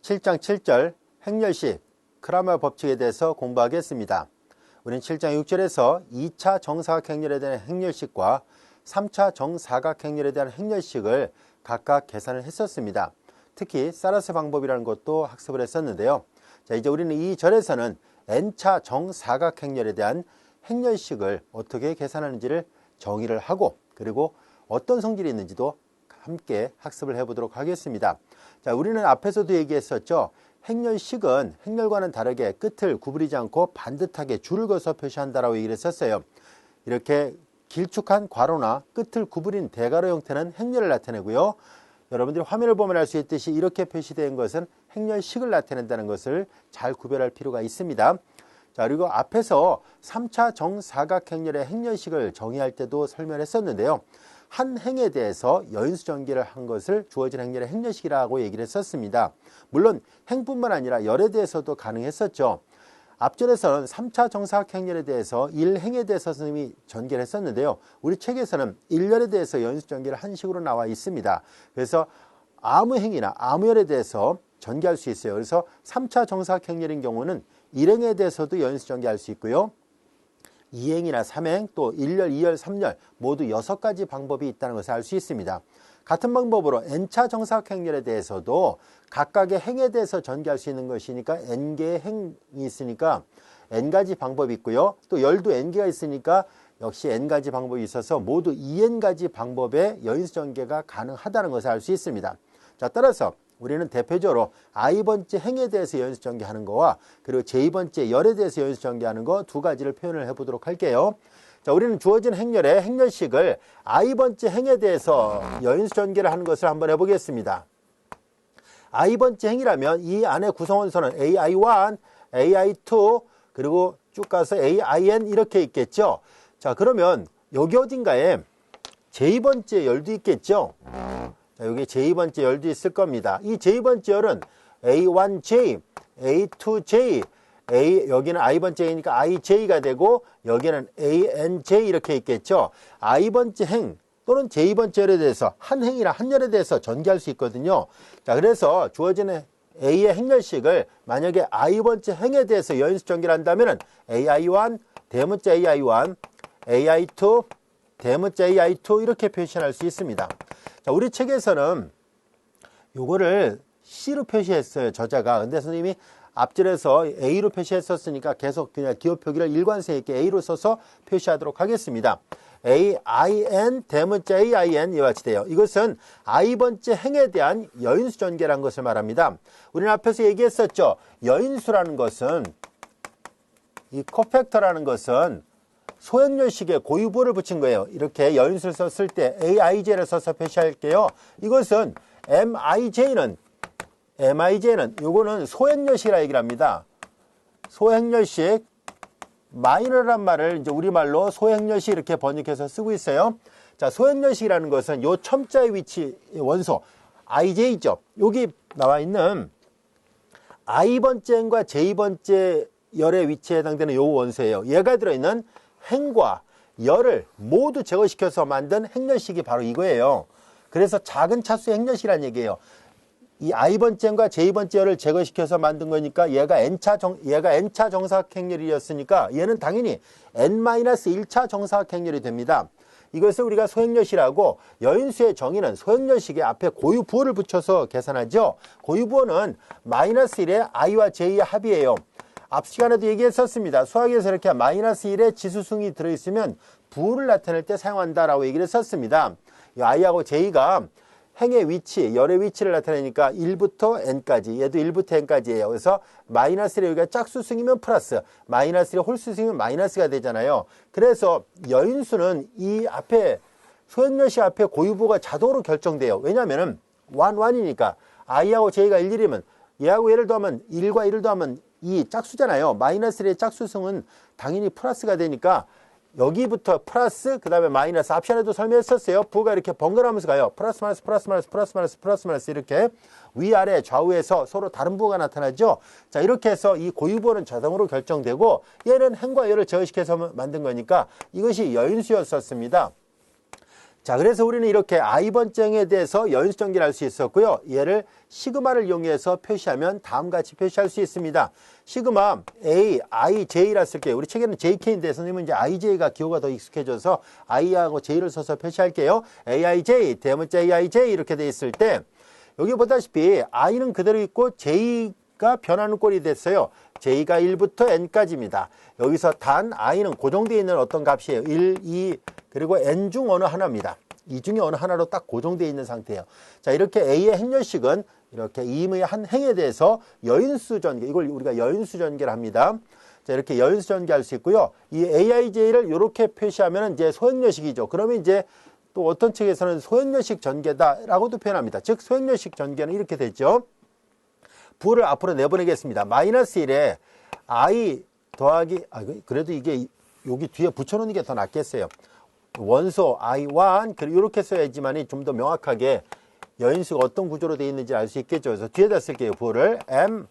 7장 7절 행렬식 크라마 법칙에 대해서 공부하겠습니다. 우리는 7장 6절에서 2차 정사각행렬에 대한 행렬식과 3차 정사각행렬에 대한 행렬식을 각각 계산을 했었습니다. 특히 사라스 방법이라는 것도 학습을 했었는데요. 자, 이제 우리는 이 절에서는 n차 정사각행렬에 대한 행렬식을 어떻게 계산하는지를 정의를 하고, 그리고 어떤 성질이 있는지도 함께 학습을 해보도록 하겠습니다. 자, 우리는 앞에서도 얘기했었죠. 행렬식은 행렬과는 다르게 끝을 구부리지 않고 반듯하게 줄을 그어서 표시한다라고 얘기를 했었어요. 이렇게 길쭉한 괄호나 끝을 구부린 대괄호 형태는 행렬을 나타내고요. 여러분들이 화면을 보면 알 수 있듯이 이렇게 표시된 것은 행렬식을 나타낸다는 것을 잘 구별할 필요가 있습니다. 자, 그리고 앞에서 3차 정사각행렬의 행렬식을 정의할 때도 설명했었는데요. 한 행에 대해서 여인수 전개를 한 것을 주어진 행렬의 행렬식이라고 얘기를 했었습니다. 물론 행뿐만 아니라 열에 대해서도 가능했었죠. 앞절에서는 3차 정사각행렬에 대해서 1행에 대해서 선생님이 전개를 했었는데요. 우리 책에서는 1열에 대해서 여인수 전개를 한 식으로 나와 있습니다. 그래서 아무 행이나 아무 열에 대해서 전개할 수 있어요. 그래서 3차 정사각행렬인 경우는 1행에 대해서도 여인수 전개할 수 있고요. 2행이나 3행, 또 1열, 2열, 3열 모두 6가지 방법이 있다는 것을 알 수 있습니다. 같은 방법으로 n차 정사각행렬에 대해서도 각각의 행에 대해서 전개할 수 있는 것이니까 n개의 행이 있으니까 n가지 방법이 있고요. 또 열도 n개가 있으니까 역시 n가지 방법이 있어서 모두 2n가지 방법의 여인수 전개가 가능하다는 것을 알 수 있습니다. 자, 따라서 우리는 대표적으로 i번째 행에 대해서 여인수 전개하는 거와 그리고 j 번째 열에 대해서 여인수 전개하는 거 두 가지를 표현을 해보도록 할게요. 자, 우리는 주어진 행렬의 행렬식을 i번째 행에 대해서 여인수 전개를 하는 것을 한번 해보겠습니다. i번째 행이라면 이 안에 구성원소는 ai1, ai2 그리고 쭉 가서 ain 이렇게 있겠죠. 자, 그러면 여기 어딘가에 j번째 열도 있겠죠. 자, 여기 j번째 열도 있을 겁니다. 이 j번째 열은 a1j, a2j, 여기는 i번째이니까 ij가 되고 여기는 anj 이렇게 있겠죠. i번째 행 또는 j번째 열에 대해서 한 행이나 한 열에 대해서 전개할 수 있거든요. 자, 그래서 주어진 a의 행렬식을 만약에 i번째 행에 대해서 여인수 전개를 한다면 ai1, 대문자 ai1, ai2, 대문자 ai2 이렇게 표시할 수 있습니다. 자, 우리 책에서는 요거를 C로 표시했어요, 저자가. 근데 선생님이 앞절에서 A로 표시했었으니까 계속 그냥 기호 표기를 일관성 있게 A로 써서 표시하도록 하겠습니다. AIN, 대문자 AIN 이와 같이 돼요. 이것은 i번째 행에 대한 여인수 전개라는 것을 말합니다. 우리는 앞에서 얘기했었죠. 여인수라는 것은, 이 코팩터라는 것은 소행렬식에 고유보를 붙인 거예요. 이렇게 여인수를 썼을 때 AIJ를 써서 표시할게요. 이것은 MIJ는 요거는 소행렬식이라 얘기를 합니다. 소행렬식, 마이너란 말을 이제 우리말로 소행렬식 이렇게 번역해서 쓰고 있어요. 자, 소행렬식이라는 것은 요 첨자의 위치 원소 IJ죠. 여기 나와 있는 i번째 행과 j번째 열의 위치에 해당되는 요 원소예요. 얘가 들어있는 행과 열을 모두 제거시켜서 만든 행렬식이 바로 이거예요. 그래서 작은 차수의 행렬식이라는 얘기예요. 이 i번째 행과 j번째 열을 제거시켜서 만든 거니까 얘가 n차 정사각행렬이었으니까 얘는 당연히 n-1차 정사각행렬이 됩니다. 이것을 우리가 소행렬식이라고, 여인수의 정의는 소행렬식에 앞에 고유부호를 붙여서 계산하죠. 고유부호는 -1의 i와 j의 합이에요. 앞 시간에도 얘기했었습니다. 수학에서 이렇게 -1의 지수승이 들어있으면 부호를 나타낼 때 사용한다라고 얘기를 했었습니다. 이 i하고 j가 행의 위치, 열의 위치를 나타내니까 1부터 n까지, 얘도 1부터 n까지예요. 그래서 -1의 여기가 짝수승이면 플러스, -1의 홀수승이면 마이너스가 되잖아요. 그래서 여인수는 이 앞에, 소행렬식 앞에 고유부호가 자동으로 결정돼요. 왜냐면은 1이니까 i하고 j가 1, 1이면 얘하고 얘를 더하면 1과 1을 더하면 2 짝수잖아요. -1의 짝수승은 당연히 플러스가 되니까 여기부터 플러스, 그 다음에 마이너스, 앞 시간에도 설명했었어요. 부호가 이렇게 번갈아가면서 가요. 플러스 마이너스 플러스 마이너스 플러스 마이너스 플러스 마이너스 이렇게 위아래 좌우에서 서로 다른 부호가 나타나죠. 자, 이렇게 해서 이 고유부호는 자동으로 결정되고 얘는 행과 열을 제어시켜서 만든 거니까 이것이 여인수였었습니다. 자, 그래서 우리는 이렇게 i번째 행에 대해서 여인수 전개를 할 수 있었고요. 얘를 시그마를 이용해서 표시하면 다음과 같이 표시할 수 있습니다. 시그마 A, I, J라 쓸게요. 우리 책에는 JK인데 선생님은 이제 IJ가 기호가 더 익숙해져서 I하고 J를 써서 표시할게요. AIJ, 대문자 AIJ 이렇게 돼 있을 때 여기 보다시피 I는 그대로 있고 J가 변하는 꼴이 됐어요. J가 1부터 N까지입니다. 여기서 단 I는 고정되어 있는 어떤 값이에요. 1, 2, 그리고 N 중 어느 하나입니다. 이 중에 어느 하나로 딱 고정되어 있는 상태예요. 자, 이렇게 A의 행렬식은 이렇게 임의 한 행에 대해서 여인수 전개, 이걸 우리가 여인수 전개를 합니다. 자, 이렇게 여인수 전개할 수 있고요. 이 AIJ를 이렇게 표시하면 이제 소행렬식이죠. 그러면 이제 또 어떤 책에서는 소행렬식 전개다라고도 표현합니다. 즉, 소행렬식 전개는 이렇게 되죠. 부를 앞으로 내보내겠습니다. 마이너스 1에 I 더하기, 그래도 이게 여기 뒤에 붙여놓는 게 더 낫겠어요. 원소 I1, 그리고 이렇게 써야지만이 좀 더 명확하게 여인수가 어떤 구조로 되어 있는지 알 수 있겠죠. 그래서 뒤에다 쓸게요. 부를 M,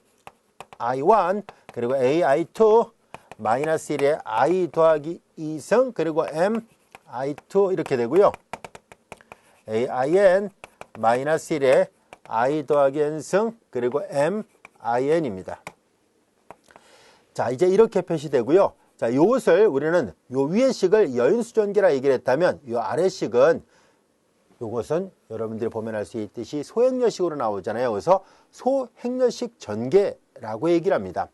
I1, 그리고 AI2, 마이너스 1에 I 더하기 2승, 그리고 M, I2 이렇게 되고요. AIN, 마이너스 1에 I 더하기 N승, 그리고 M, IN입니다. 자, 이제 이렇게 표시되고요. 자, 요것을 우리는 요 위의 식을 여인수 전개라 얘기를 했다면 요 아래 식은 요것은 여러분들이 보면 알 수 있듯이 소행렬식으로 나오잖아요. 그래서 소행렬식 전개라고 얘기를 합니다.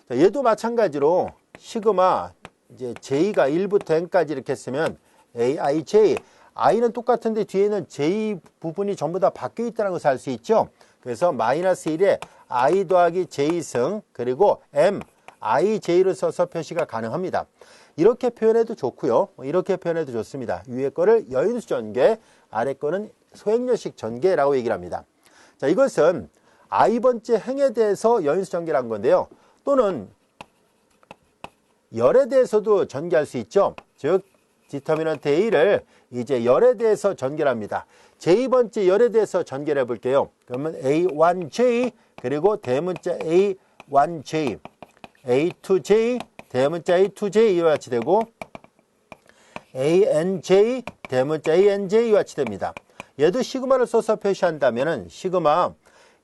자, 얘도 마찬가지로 시그마 이제 J가 1부터 N까지 이렇게 쓰면 AIJ, I는 똑같은데 뒤에는 J 부분이 전부 다 바뀌어 있다는 것을 알 수 있죠. 그래서 마이너스 1에 I 더하기 J승, 그리고 M, IJ를 써서 표시가 가능합니다. 이렇게 표현해도 좋고요. 이렇게 표현해도 좋습니다. 위에 거를 여인수 전개, 아래 거는 소행렬식 전개라고 얘기를 합니다. 자, 이것은 I번째 행에 대해서 여인수 전개를 한 건데요. 또는 열에 대해서도 전개할 수 있죠. 즉, 디터미넌트 A를 이제 열에 대해서 전개를 합니다. J번째 열에 대해서 전개를 해볼게요. 그러면 A1J, 그리고 대문자 A1J, A2J, 대문자 A2J 이와 같이 되고 ANJ, 대문자 ANJ 이와 같이 됩니다. 얘도 시그마를 써서 표시한다면은 시그마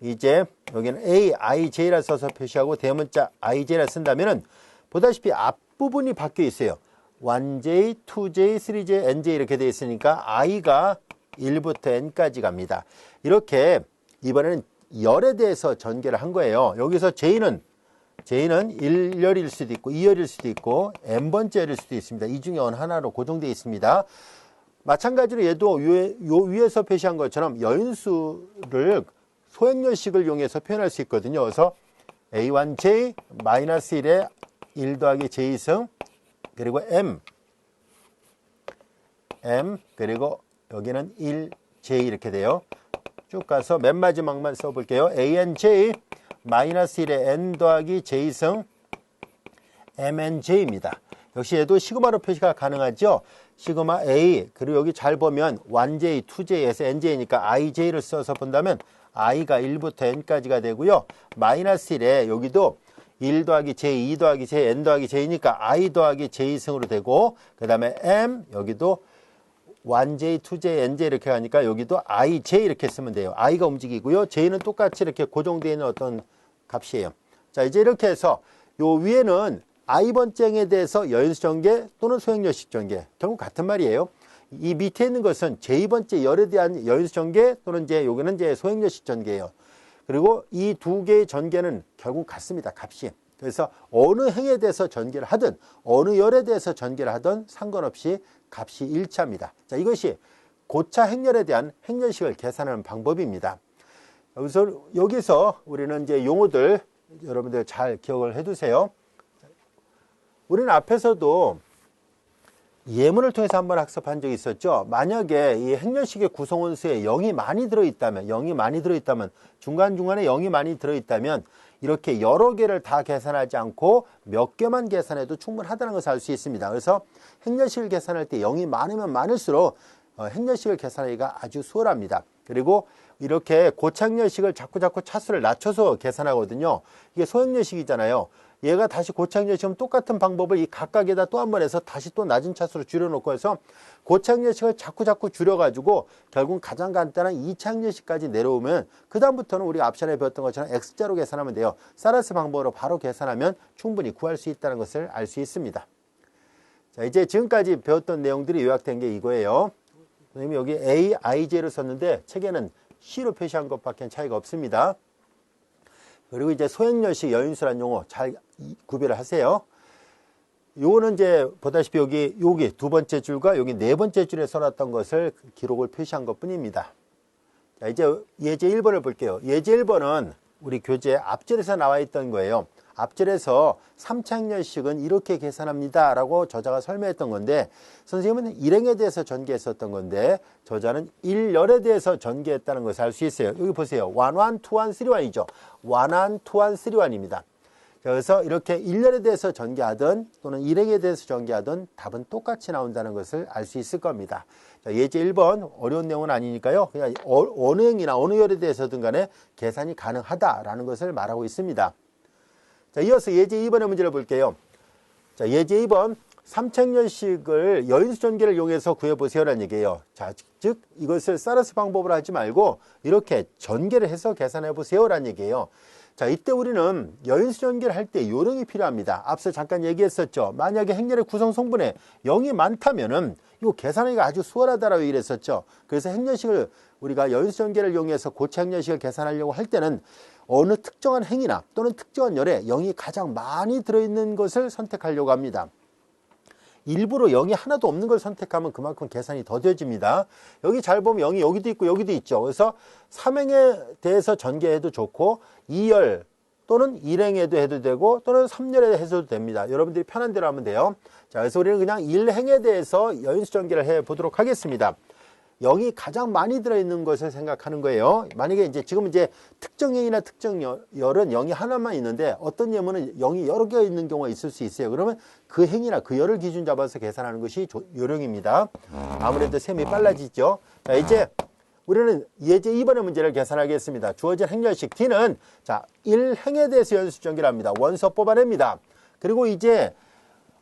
이제 여기는 AIJ라 써서 표시하고 대문자 IJ라 쓴다면은 보다시피 앞부분이 바뀌어 있어요. 1J, 2J, 3J, NJ 이렇게 되어 있으니까 I가 1부터 N까지 갑니다. 이렇게 이번에는 열에 대해서 전개를 한 거예요. 여기서 J는 1열일 수도 있고 2열일 수도 있고 n번째 열일 수도 있습니다. 이 중에 어느 하나로 고정되어 있습니다. 마찬가지로 얘도 요 위에서 표시한 것처럼 여인수를 소행렬식을 이용해서 표현할 수 있거든요. 그래서 A1J 마이너스 1에 1 더하기 J승, 그리고 M 그리고 여기는 1J 이렇게 돼요. 쭉 가서 맨 마지막만 써볼게요. ANJ 마이너스 1에 N 더하기 J승 MNJ입니다. 역시 얘도 시그마로 표시가 가능하죠. 시그마 A, 그리고 여기 잘 보면 1J, 2J에서 NJ니까 IJ를 써서 본다면 I가 1부터 N까지가 되고요. 마이너스 1에 여기도 1 더하기 J, 2 더하기 J, N 더하기 J니까 I 더하기 J승으로 되고, 그 다음에 M, 여기도 1J, 2J, NJ 이렇게 가니까 여기도 IJ 이렇게 쓰면 돼요. I가 움직이고요. J는 똑같이 이렇게 고정되어 있는 어떤 값이에요. 자, 이제 이렇게 해서 요 위에는 I번째 행에 대해서 여인수 전개 또는 소행렬식 전개, 결국 같은 말이에요. 이 밑에 있는 것은 J번째 열에 대한 여인수 전개 또는 이제 여기는 이제 소행렬식 전개예요. 그리고 이 두 개의 전개는 결국 같습니다. 값이. 그래서 어느 행에 대해서 전개를 하든 어느 열에 대해서 전개를 하든 상관없이 값이 일치합니다. 자, 이것이 고차 행렬에 대한 행렬식을 계산하는 방법입니다. 여기서 우리는 이제 용어들 여러분들 잘 기억을 해두세요. 우리는 앞에서도 예문을 통해서 한번 학습한 적이 있었죠. 만약에 이 행렬식의 구성원수에 0이 많이 들어있다면 중간중간에 0이 많이 들어있다면 이렇게 여러 개를 다 계산하지 않고 몇 개만 계산해도 충분하다는 것을 알 수 있습니다. 그래서 행렬식을 계산할 때 0이 많으면 많을수록 행렬식을 계산하기가 아주 수월합니다. 그리고 이렇게 고착렬식을 자꾸 차수를 낮춰서 계산하거든요. 이게 소형렬식이잖아요. 얘가 다시 고착렬식은 똑같은 방법을 이 각각에다 또 한 번 해서 다시 또 낮은 차수로 줄여놓고 해서 고착렬식을 자꾸 줄여가지고 결국 가장 간단한 이착렬식까지 내려오면 그 다음부터는 우리가 앞전에 배웠던 것처럼 X자로 계산하면 돼요. 사라스 방법으로 바로 계산하면 충분히 구할 수 있다는 것을 알 수 있습니다. 자, 이제 지금까지 배웠던 내용들이 요약된 게 이거예요. 선생님이 여기 A, IJ를 썼는데 책에는 C로 표시한 것밖에 차이가 없습니다. 그리고 이제 소형렬식 여인수란 용어 잘 구별을 하세요. 요거는 이제 보다시피 여기 두 번째 줄과 여기 네 번째 줄에 써놨던 것을 기록을 표시한 것 뿐입니다. 자, 이제 예제 1번을 볼게요. 예제 1번은 우리 교재 앞절에서 나와 있던 거예요. 앞절에서 3차행렬식은 이렇게 계산합니다 라고 저자가 설명했던 건데 선생님은 일행에 대해서 전개했었던 건데 저자는 일열에 대해서 전개했다는 것을 알 수 있어요. 여기 보세요. 1, 1, 2, 1, 3, 1이죠. 1, 1, 2, 1, 3, 1입니다. 그래서 이렇게 일열에 대해서 전개하든 또는 일행에 대해서 전개하든 답은 똑같이 나온다는 것을 알 수 있을 겁니다. 자, 예제 1번 어려운 내용은 아니니까요. 그냥 어느 행이나 어느 열에 대해서든 간에 계산이 가능하다라는 것을 말하고 있습니다. 자, 이어서 예제 2번의 문제를 볼게요. 자, 예제 2번 3차행렬식을 여인수 전개를 이용해서 구해보세요라는 얘기예요. 자, 즉 이것을 사라스 방법으로 하지 말고 이렇게 전개를 해서 계산해보세요라는 얘기예요. 자, 이때 우리는 여인수 전개를 할 때 요령이 필요합니다. 앞서 잠깐 얘기했었죠. 만약에 행렬의 구성 성분에 0이 많다면은 이거 계산하기가 아주 수월하다라고 얘기했었죠. 그래서 행렬식을 우리가 여인수 전개를 이용해서 고체 행렬식을 계산하려고 할 때는 어느 특정한 행이나 또는 특정한 열에 0이 가장 많이 들어있는 것을 선택하려고 합니다. 일부러 0이 하나도 없는 걸 선택하면 그만큼 계산이 더뎌집니다. 여기 잘 보면 0이 여기도 있고 여기도 있죠. 그래서 3행에 대해서 전개해도 좋고 2열 또는 1행에도 해도 되고 또는 3열에 해도 됩니다. 여러분들이 편한 대로 하면 돼요. 자, 그래서 우리는 그냥 1행에 대해서 여인수 전개를 해 보도록 하겠습니다. 0이 가장 많이 들어있는 것을 생각하는 거예요. 만약에 지금 특정행이나 특정열은 0이 하나만 있는데 어떤 예문은 0이 여러 개가 있는 경우가 있을 수 있어요. 그러면 그 행이나 그 열을 기준 잡아서 계산하는 것이 요령입니다. 아무래도 셈이 빨라지죠. 자, 이제 우리는 예제 2번의 문제를 계산하겠습니다. 주어진 행렬식 D는 자, 1행에 대해서 여인수 전개를 합니다. 원서 뽑아냅니다. 그리고 이제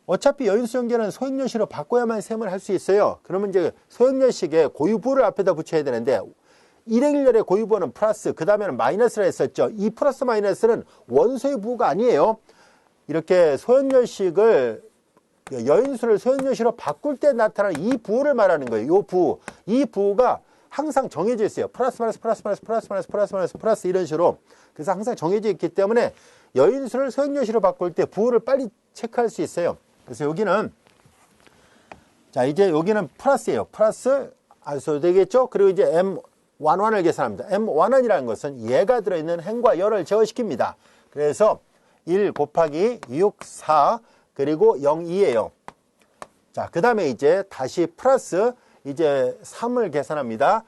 어차피 여인수 전개는 소형렬식으로 바꿔야만 셈을 할 수 있어요. 그러면 이제 소형렬식에 고유부를 앞에다 붙여야 되는데 1행렬의 고유부는 플러스 그 다음에는 마이너스라 했었죠. 이 플러스 마이너스는 원소의 부가 아니에요. 이렇게 소형렬식을 여인수를 소형렬식으로 바꿀 때 나타나는 이 부호를 말하는 거예요. 이 부호가 항상 정해져 있어요. 플러스 마이너스 플러스 마이너스 플러스 마이너스 플러스 마이너스 플러스 이런 식으로. 그래서 항상 정해져 있기 때문에 여인수를 소형렬식으로 바꿀 때 부호를 빨리 체크할 수 있어요. 그래서 여기는 자, 이제 여기는 플러스예요. 플러스 안 써도 되겠죠? 그리고 이제 M11을 계산합니다. M11이라는 것은 얘가 들어있는 행과 열을 제어시킵니다. 그래서 1 곱하기 6, 4 그리고 0, 2예요. 자, 그 다음에 이제 다시 플러스 이제 3을 계산합니다.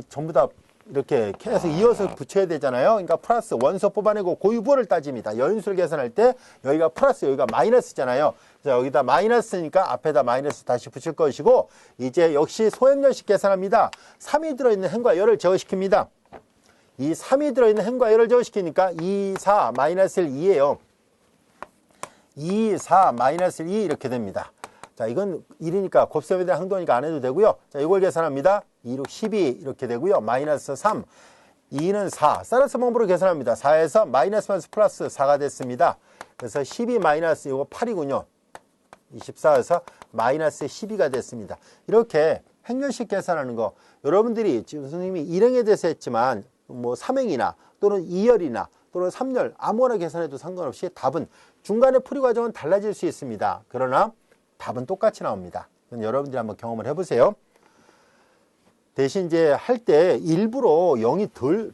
전부 다 이렇게 계속 이어서 붙여야 되잖아요. 그러니까 플러스 원소 뽑아내고 고유부를 따집니다. 여인수를 계산할 때 여기가 플러스 여기가 마이너스잖아요. 그래서 여기다 마이너스니까 앞에다 마이너스 다시 붙일 것이고 이제 역시 소형렬식 계산합니다. 3이 들어있는 행과 열을 제어시킵니다. 이 3이 들어있는 행과 열을 제어시키니까 2, 4, 마이너스 1, 2예요. 2, 4, 마이너스 2 이렇게 됩니다. 자, 이건 1이니까 곱셈에 대한 항도니까 안 해도 되고요. 자, 이걸 계산합니다. 2, 6, 12 이렇게 되고요. 마이너스 3, 2는 4. 사라스 방법으로 계산합니다. 4에서 마이너스 플러스 4가 됐습니다. 그래서 12 마이너스 이거 8이군요. 24에서 마이너스 12가 됐습니다. 이렇게 행렬식 계산하는 거 여러분들이 지금 선생님이 1행에 대해서 했지만 뭐 3행이나 또는 2열이나 또는 3열 아무거나 계산해도 상관없이 답은 중간에 풀이 과정은 달라질 수 있습니다. 그러나 답은 똑같이 나옵니다. 여러분들이 한번 경험을 해보세요. 대신 이제 할 때 일부러 0이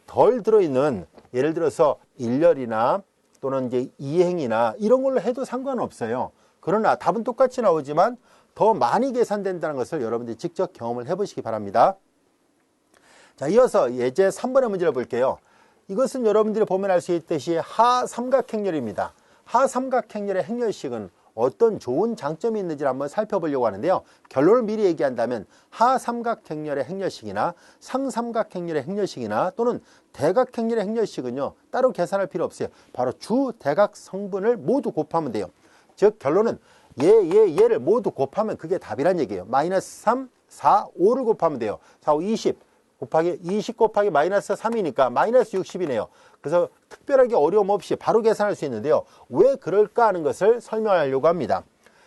덜 들어있는 예를 들어서 1열이나 또는 이제 2행이나 이런 걸로 해도 상관없어요. 그러나 답은 똑같이 나오지만 더 많이 계산된다는 것을 여러분들이 직접 경험을 해보시기 바랍니다. 자, 이어서 예제 3번의 문제를 볼게요. 이것은 여러분들이 보면 알 수 있듯이 하삼각행렬입니다. 하삼각행렬의 행렬식은 어떤 좋은 장점이 있는지를 한번 살펴보려고 하는데요. 결론을 미리 얘기한다면 하삼각행렬의 행렬식이나 상삼각행렬의 행렬식이나 또는 대각행렬의 행렬식은요, 따로 계산할 필요 없어요. 바로 주대각 성분을 모두 곱하면 돼요. 즉 결론은 얘를 모두 곱하면 그게 답이란 얘기예요. 마이너스 3, 4, 5를 곱하면 돼요. 4, 5, 20 곱하기 20 곱하기 마이너스 3이니까 마이너스 60이네요. 그래서 특별하게 어려움 없이 바로 계산할 수 있는데요. 왜 그럴까 하는 것을 설명하려고 합니다.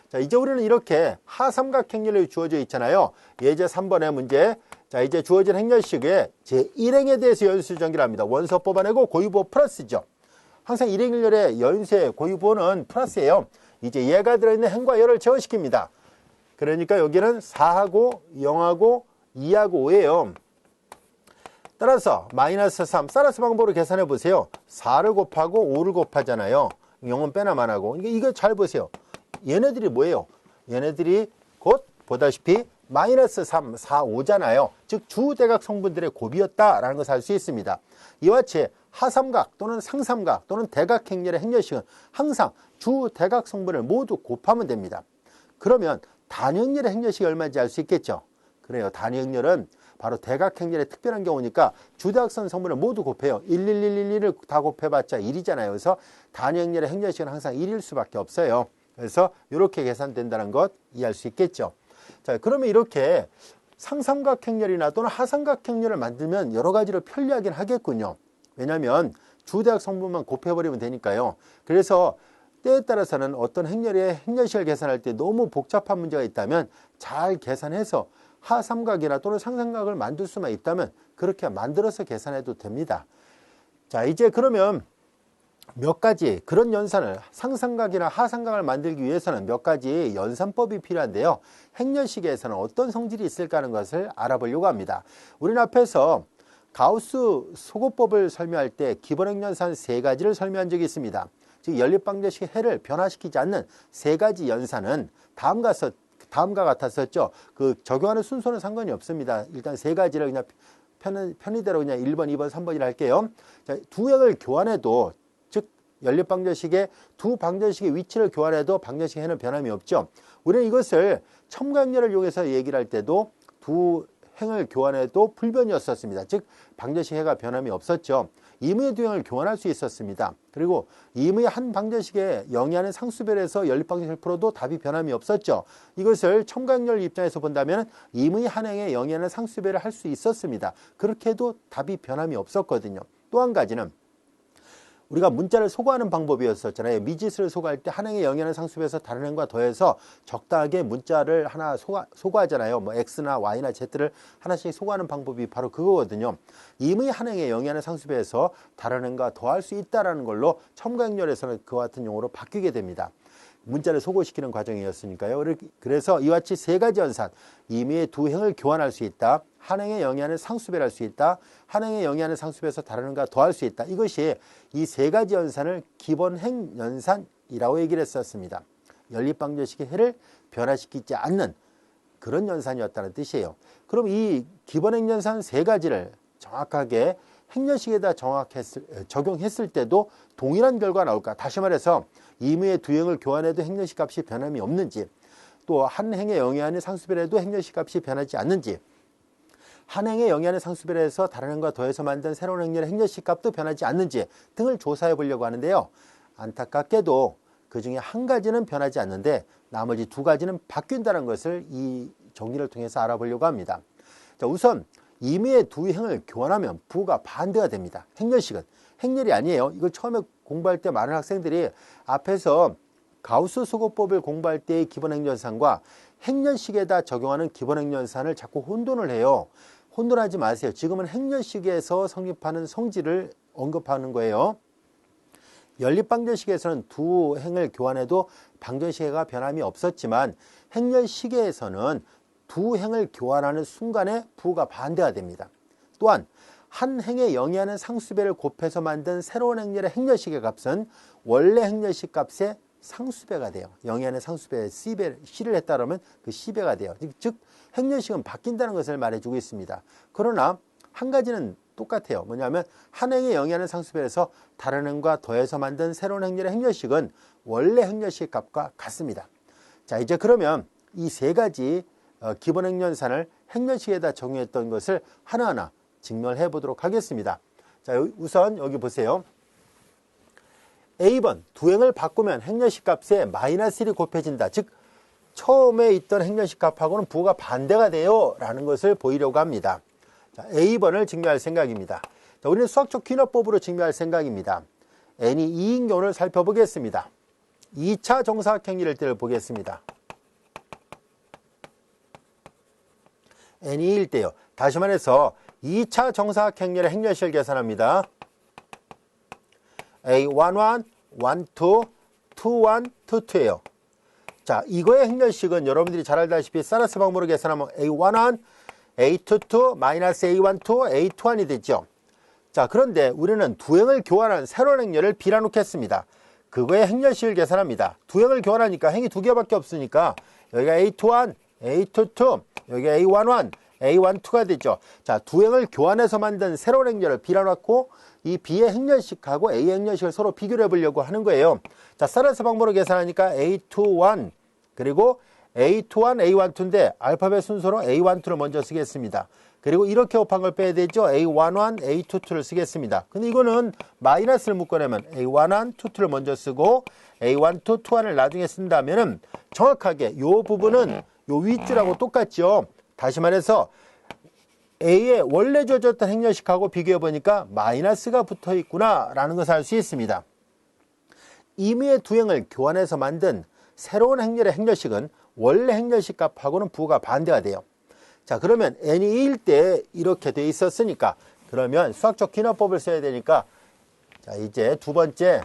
자, 이제 우리는 이렇게 하삼각행렬이 주어져 있잖아요. 예제 3번의 문제. 자, 이제 주어진 행렬식의 제1행에 대해서 연수전기를 합니다. 원서 뽑아내고 고유보 플러스죠. 항상 일행렬의 연수의 고유보는 플러스예요. 이제 얘가 들어있는 행과 열을 제어시킵니다. 그러니까 여기는 4하고 0하고 2하고 5예요. 따라서 마이너스 3, 사라스 방법으로 계산해 보세요. 4를 곱하고 5를 곱하잖아요. 0은 빼나만 하고. 이거 잘 보세요. 얘네들이 뭐예요? 얘네들이 곧 보다시피 마이너스 3, 4, 5잖아요. 즉 주대각 성분들의 곱이었다라는 것을 알 수 있습니다. 이와 같이 하삼각 또는 상삼각 또는 대각행렬의 행렬식은 항상 주대각 성분을 모두 곱하면 됩니다. 그러면 단행렬의 행렬식이 얼마인지 알 수 있겠죠? 그래요. 단행렬은 바로 대각행렬의 특별한 경우니까 주대각선 성분을 모두 곱해요. 1, 1, 1, 1, 1을 다 곱해봤자 1이잖아요. 그래서 단행렬의 행렬식은 항상 1일 수밖에 없어요. 그래서 이렇게 계산된다는 것 이해할 수 있겠죠. 자, 그러면 이렇게 상삼각행렬이나 또는 하삼각행렬을 만들면 여러 가지로 편리하긴 하겠군요. 왜냐하면 주대각 성분만 곱해버리면 되니까요. 그래서 때에 따라서는 어떤 행렬의 행렬식을 계산할 때 너무 복잡한 문제가 있다면 잘 계산해서 하삼각이나 또는 상삼각을 만들 수만 있다면 그렇게 만들어서 계산해도 됩니다. 자, 이제 그러면 몇 가지 그런 연산을 상삼각이나 하삼각을 만들기 위해서는 몇 가지 연산법이 필요한데요. 행렬식에서는 어떤 성질이 있을까 하는 것을 알아보려고 합니다. 우리는 앞에서 가우스 소거법을 설명할 때 기본행연산 3가지를 설명한 적이 있습니다. 즉 연립방정식의 해를 변화시키지 않는 3가지 연산은 다음과 같았었죠. 그 적용하는 순서는 상관이 없습니다. 일단 3가지를 그냥 편의대로 그냥 1번, 2번, 3번이라 할게요. 자, 두 행을 교환해도 즉 연립방정식의 두 방정식의 위치를 교환해도 방정식 해는 변함이 없죠. 우리는 이것을 첨가행렬을 이용해서 얘기를 할 때도 두 행을 교환해도 불변이었었습니다. 즉 방정식 해가 변함이 없었죠. 임의의 두 행을 교환할 수 있었습니다. 그리고 임의의 한 방정식에 영위하는 상수별에서 연립방정식을 풀어도 답이 변함이 없었죠. 이것을 첨가행렬 입장에서 본다면 임의의 한 행에 영위하는 상수별을 할 수 있었습니다. 그렇게 해도 답이 변함이 없었거든요. 또 한 가지는 우리가 문자를 소거하는 방법이었었잖아요. 미지수를 소거할 때 한 행에 영위하는 상수별에서 다른 행과 더해서 적당하게 문자를 하나 소거하잖아요. 뭐 x나 y나 z를 하나씩 소거하는 방법이 바로 그거거든요. 임의 한 행에 영위하는 상수별에서 다른 행과 더할 수 있다는 걸로 첨가행렬에서는 그와 같은 용어로 바뀌게 됩니다. 문자를 소거시키는 과정이었으니까요. 그래서 이와 같이 3가지 연산, 임의의 두 행을 교환할 수 있다, 한 행에 영위하는 상수별을 할 수 있다, 한 행에 영위하는 상수별에서 다른 행과 더할 수 있다. 이것이 이 3가지 연산을 기본행 연산이라고 얘기를 했었습니다. 연립방정식의 해를 변화시키지 않는 그런 연산이었다는 뜻이에요. 그럼 이 기본행 연산 3가지를 정확하게 행렬식에다 적용했을 때도 동일한 결과가 나올까? 다시 말해서 임의의 두 행을 교환해도 행렬식 값이 변함이 없는지, 또 한 행에 영위하는 상수별에도 행렬식 값이 변하지 않는지, 한 행에 영위하는 상수별에서 다른 행과 더해서 만든 새로운 행렬의 행렬식 값도 변하지 않는지 등을 조사해 보려고 하는데요. 안타깝게도 그 중에 한 가지는 변하지 않는데 나머지 2가지는 바뀐다는 것을 이 정리를 통해서 알아보려고 합니다. 자, 우선 임의의 두 행을 교환하면 부호가 반대가 됩니다. 행렬식은 행렬이 아니에요. 이걸 처음에 공부할 때 많은 학생들이 앞에서 가우스 소거법을 공부할 때의 기본행렬산과 행렬식에다 적용하는 기본행렬산을 자꾸 혼돈을 해요. 혼돈하지 마세요. 지금은 행렬식에서 성립하는 성질을 언급하는 거예요. 연립방정식에서는 두 행을 교환해도 방정식해가 변함이 없었지만 행렬식에서는 두 행을 교환하는 순간에 부호가 반대가 됩니다. 또한 한 행에 영위하는 상수배를 곱해서 만든 새로운 행렬의 행렬식의 값은 원래 행렬식 값의 상수배가 돼요. 영위하는 상수배에 C를 했다 그러면 그 C배가 돼요. 즉 행렬식은 바뀐다는 것을 말해주고 있습니다. 그러나 한 가지는 똑같아요. 뭐냐면 한 행에 영위하는 상수별에서 다른 행과 더해서 만든 새로운 행렬의 행렬식은 원래 행렬식 값과 같습니다. 자, 이제 그러면 이 세 가지 기본 행렬산을 행렬식에다 적용했던 것을 하나하나 증명해 보도록 하겠습니다. 자, 우선 여기 보세요. A번 두 행을 바꾸면 행렬식 값에 마이너스 1이 곱해진다. 즉 처음에 있던 행렬식 값하고는 부호가 반대가 돼요 라는 것을 보이려고 합니다. 자, A번을 증명할 생각입니다. 자, 우리는 수학적 귀납법으로 증명할 생각입니다. n이 2인 경우를 살펴보겠습니다. 2차 정사각형리를 때를 보겠습니다. n이 2일 때요. 다시 말해서 2차 정사각형리의 행렬식을 계산합니다. A11, 12, 21, 22예요. 자, 이거의 행렬식은 여러분들이 잘 알다시피 사라스 방법으로 계산하면 A11, A22, 마이너스 A12, A21이 되죠. 자, 그런데 우리는 두 행을 교환한 새로운 행렬을 B라 놓겠습니다. 그거의 행렬식을 계산합니다. 두 행을 교환하니까 행이 두 개밖에 없으니까 여기가 A21, A22, 여기가 A11, A12가 되죠. 자, 두 행을 교환해서 만든 새로운 행렬을 B라 놓고 이 B의 행렬식하고 A의 행렬식을 서로 비교를 해보려고 하는 거예요. 자, 사라스 방법으로 계산하니까 A21 그리고 A21, A12인데 알파벳 순서로 A12를 먼저 쓰겠습니다. 그리고 이렇게 곱한 걸 빼야 되죠. A11, A22를 쓰겠습니다. 근데 이거는 마이너스를 묶어내면 A11, 22를 먼저 쓰고 A12, 21을 나중에 쓴다면은 정확하게 이 부분은 요 윗줄하고 똑같죠. 다시 말해서 A의 원래 주어졌던 행렬식하고 비교해 보니까 마이너스가 붙어 있구나 라는 것을 알 수 있습니다. 임의의 두 행을 교환해서 만든 새로운 행렬의 행렬식은 원래 행렬식 값하고는 부호가 반대가 돼요. 자, 그러면 n이 2일 때 이렇게 돼 있었으니까 그러면 수학적 귀납법을 써야 되니까 자, 이제 두 번째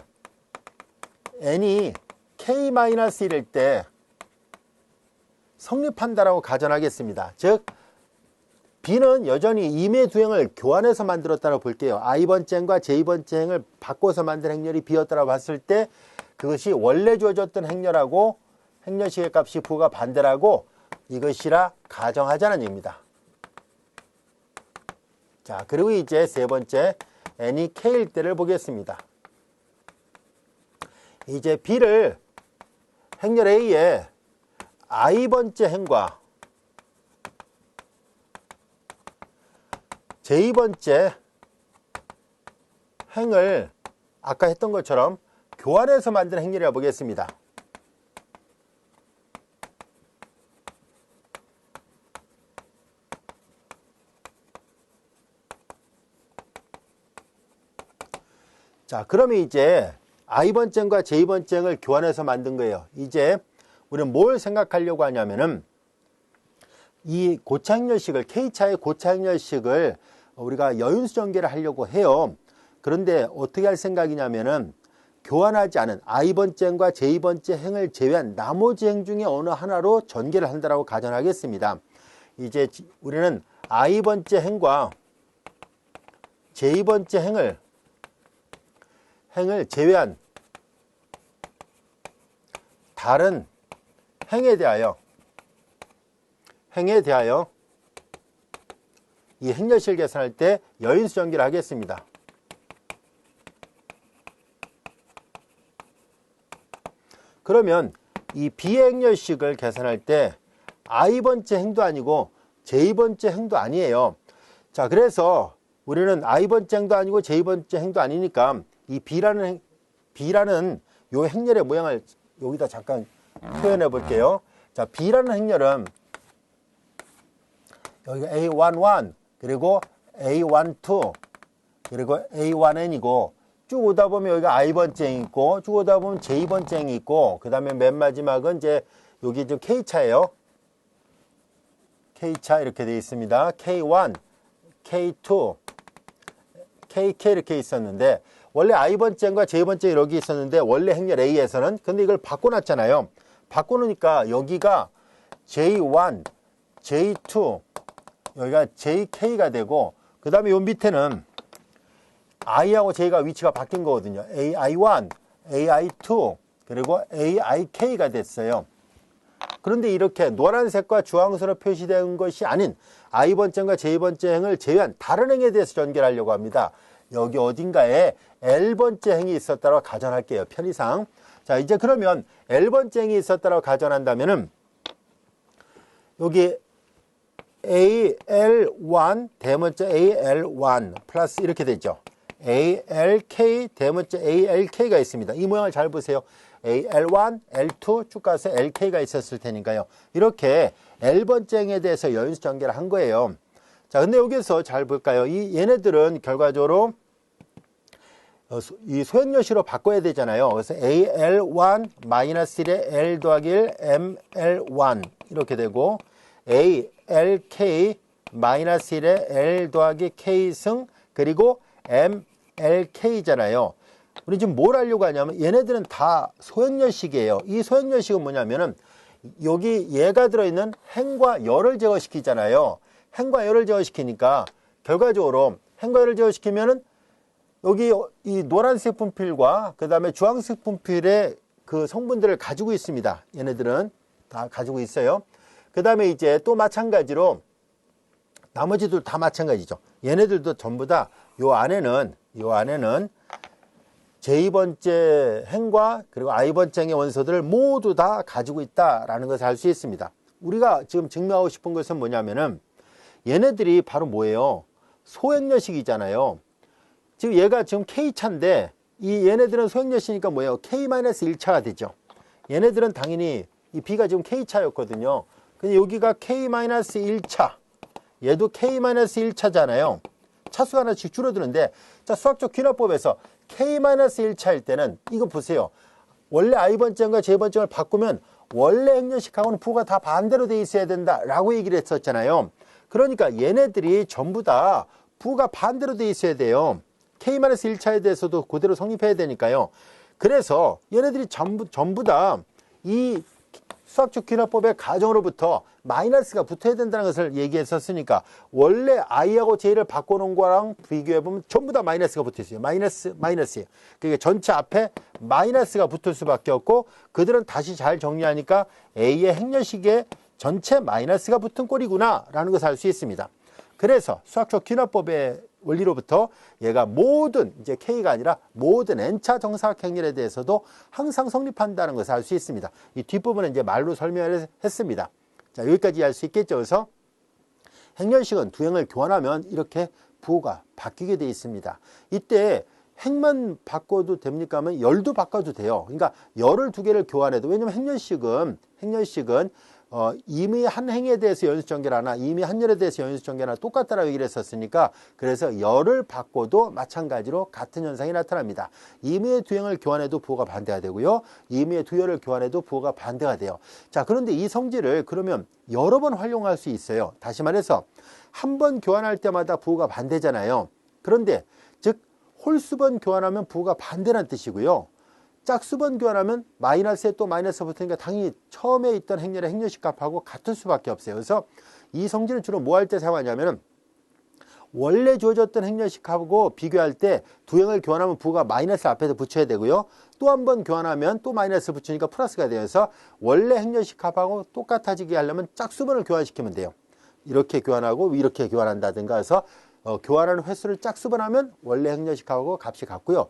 n이 k-1일 때 성립한다라고 가정하겠습니다. 즉 B는 여전히 임의 두 행을 교환해서 만들었다고 볼게요. I번째 행과 J번째 행을 바꿔서 만든 행렬이 B였다고 봤을 때 그것이 원래 주어졌던 행렬하고 행렬식의 값이 부호가 반대라고 이것이라 가정하자는 얘기입니다. 자, 그리고 이제 세 번째 n이 k일 때를 보겠습니다. 이제 B를 행렬 A에 I번째 행과 J번째 행을 아까 했던 것처럼 교환해서 만든 행렬이라고 보겠습니다. 자, 그러면 이제 I번째 행과 J번째 행을 교환해서 만든 거예요. 이제 우리는 뭘 생각하려고 하냐면은 이 고차 행렬식을 K차의 고차 행렬식을 우리가 여윤수 전개를 하려고 해요. 그런데 어떻게 할 생각이냐면은 교환하지 않은 I번째 행과 J번째 행을 제외한 나머지 행 중에 어느 하나로 전개를 한다라고 가정하겠습니다. 이제 우리는 I번째 행과 J번째 행을 제외한 다른 행에 대하여 이 행렬식을 계산할 때 여인수 전개를 하겠습니다. 그러면 이 B의 행렬식을 계산할 때 I번째 행도 아니고 J번째 행도 아니에요. 자, 그래서 우리는 I번째 행도 아니고 J번째 행도 아니니까 이 B라는 요 행렬의 모양을 여기다 잠깐 표현해 볼게요. 자, B라는 행렬은 여기가 A11 그리고 A12 그리고 A1n이고 쭉 오다 보면 여기가 I번째 행이 있고 쭉 오다 보면 J번째 행이 있고 그 다음에 맨 마지막은 이제 여기 좀 K차예요. K차 이렇게 되어 있습니다. K1, K2, KK 이렇게 있었는데 원래 I번째 행과 J번째 여기 있었는데 원래 행렬 A에서는 근데 이걸 바꿔놨잖아요. 바꿔놓으니까 여기가 J1, J2 여기가 JK가 되고 그 다음에 요 밑에는 I하고 J가 위치가 바뀐 거거든요. AI1, AI2 그리고 AIK가 됐어요. 그런데 이렇게 노란색과 주황색으로 표시된 것이 아닌 I번째과 J번째 행을 제외한 다른 행에 대해서 전개하려고 합니다. 여기 어딘가에 L번째 행이 있었다고 가정할게요. 편의상. 자, 이제 그러면 L번째 행이 있었다고 가정한다면은 여기 AL1 대문자 AL1 플러스 이렇게 되죠. ALK 대문자 ALK가 있습니다. 이 모양을 잘 보세요. AL1, L2 쭉 가서 LK가 있었을 테니까요. 이렇게 L번째 행에 대해서 연수 전개를 한 거예요. 자, 근데 여기서 잘 볼까요? 얘네들은 결과적으로 이 소행여시로 바꿔야 되잖아요. 그래서 AL1 -1에 L 더하기 1 ML1 이렇게 되고 ALK -1에 L 더하기 K승 그리고 MLK잖아요. 우리 지금 뭘 하려고 하냐면 얘네들은 다 소행여식이에요. 이 소행여식은 뭐냐면은 여기 얘가 들어있는 행과 열을 제거시키잖아요. 행과 열을 제거시키니까 결과적으로 행과 열을 제거시키면은 여기 이 노란색 분필과 그 다음에 주황색 분필의 그 성분들을 가지고 있습니다. 얘네들은 다 가지고 있어요. 그 다음에 이제 또 마찬가지로 나머지도 다 마찬가지죠. 얘네들도 전부 다 요 안에는 J번째 행과 그리고 I번째 행의 원소들을 모두 다 가지고 있다라는 것을 알 수 있습니다. 우리가 지금 증명하고 싶은 것은 뭐냐면은 얘네들이 바로 뭐예요? 소행여식이잖아요. 지금 얘가 지금 K차인데 이 얘네들은 소행여식이니까 뭐예요? K-1차가 되죠. 얘네들은 당연히 이 B가 지금 K차였거든요. 근데 여기가 K-1차 얘도 K-1차잖아요. 차수가 하나씩 줄어드는데 자, 수학적 귀납법에서 K-1차일 때는 이거 보세요. 원래 I번째과 J번째를 바꾸면 원래 행렬식하고는 부가 다 반대로 돼 있어야 된다라고 얘기를 했었잖아요. 그러니까 얘네들이 전부 다 부가 반대로 돼 있어야 돼요. K-1차에 대해서도 그대로 성립해야 되니까요. 그래서 얘네들이 전부 다 이 수학적 귀납법의 가정으로부터 마이너스가 붙어야 된다는 것을 얘기했었으니까 원래 I하고 J를 바꿔놓은 거랑 비교해보면 전부 다 마이너스가 붙어있어요. 마이너스예요. 그러니까 전체 앞에 마이너스가 붙을 수밖에 없고 그들은 다시 잘 정리하니까 A의 행렬식에 전체 마이너스가 붙은 꼴이구나 라는 것을 알 수 있습니다. 그래서 수학적 귀납법의 원리로부터 얘가 모든 이제 K가 아니라 모든 N차 정사각 행렬에 대해서도 항상 성립한다는 것을 알 수 있습니다. 이 뒷부분은 이제 말로 설명을 했습니다. 자, 여기까지 알 수 있겠죠. 그래서 행렬식은 두 행을 교환하면 이렇게 부호가 바뀌게 되어 있습니다. 이때 행만 바꿔도 됩니까 하면 열도 바꿔도 돼요. 그러니까 열을 두 개를 교환해도 왜냐면 행렬식은 이미 한 행에 대해서 연수 전개를 하나 이미 한 열에 대해서 연수 전개를 하나 똑같다라고 얘기를 했었으니까 그래서 열을 바꿔도 마찬가지로 같은 현상이 나타납니다. 이미의 두 행을 교환해도 부호가 반대가 되고요. 이미의 두 열을 교환해도 부호가 반대가 돼요. 자, 그런데 이 성질을 그러면 여러 번 활용할 수 있어요. 다시 말해서 한 번 교환할 때마다 부호가 반대잖아요. 그런데 즉 홀수번 교환하면 부호가 반대란 뜻이고요. 짝수번 교환하면 마이너스에 또 마이너스가 붙으니까 당연히 처음에 있던 행렬의 행렬식 값하고 같을 수밖에 없어요. 그래서 이 성질을 주로 뭐 할 때 사용하냐면은 원래 주어졌던 행렬식 값하고 비교할 때 두 행을 교환하면 부호가 마이너스 앞에서 붙여야 되고요. 또 한 번 교환하면 또 마이너스 붙이니까 플러스가 되어서 원래 행렬식 값하고 똑같아지게 하려면 짝수번을 교환시키면 돼요. 이렇게 교환하고 이렇게 교환한다든가 해서 교환하는 횟수를 짝수번하면 원래 행렬식하고 값이 같고요.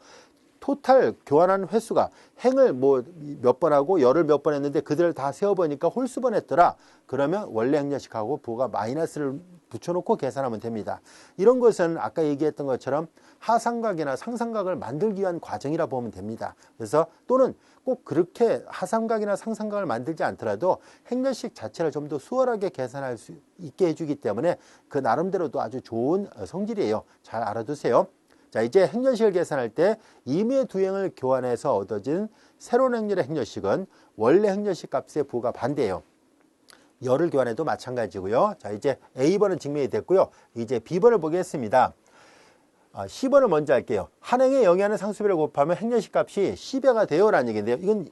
토탈 교환하는 횟수가 행을 뭐 몇 번 하고 열을 몇 번 했는데 그들을 다 세어보니까 홀수번 했더라. 그러면 원래 행렬식하고 부호가 마이너스를 붙여놓고 계산하면 됩니다. 이런 것은 아까 얘기했던 것처럼 하삼각이나 상삼각을 만들기 위한 과정이라 보면 됩니다. 그래서 또는 꼭 그렇게 하삼각이나 상삼각을 만들지 않더라도 행렬식 자체를 좀 더 수월하게 계산할 수 있게 해주기 때문에 그 나름대로도 아주 좋은 성질이에요. 잘 알아두세요. 자, 이제 행렬식을 계산할 때 임의의 두 행을 교환해서 얻어진 새로운 행렬의 행렬식은 원래 행렬식 값의 부호가 반대예요. 열을 교환해도 마찬가지고요. 자, 이제 A번은 증명이 됐고요. 이제 B번을 보겠습니다. C번을 먼저 할게요. 한 행에 영위하는 상수배를 곱하면 행렬식 값이 10배가 돼요 라는 얘기인데요. 이건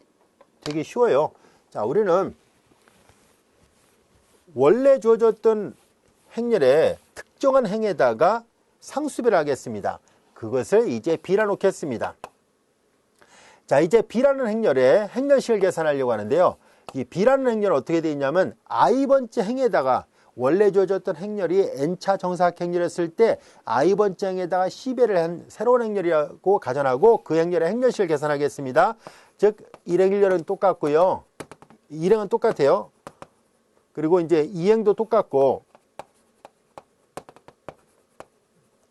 되게 쉬워요. 자, 우리는 원래 주어졌던 행렬의 특정한 행에다가 상수배를 하겠습니다. 그것을 이제 B라 놓겠습니다. 자, 이제 B라는 행렬의 행렬식을 계산하려고 하는데요. 이 B라는 행렬은 어떻게 되어 있냐면 i번째 행에다가 원래 주어졌던 행렬이 n차 정사각 행렬이었을 때 i번째 행에다가 10배를 한 새로운 행렬이라고 가정하고 그 행렬의 행렬식을 계산하겠습니다. 즉 일행일렬은 똑같고요. 일행은 똑같아요. 그리고 이제 이행도 똑같고,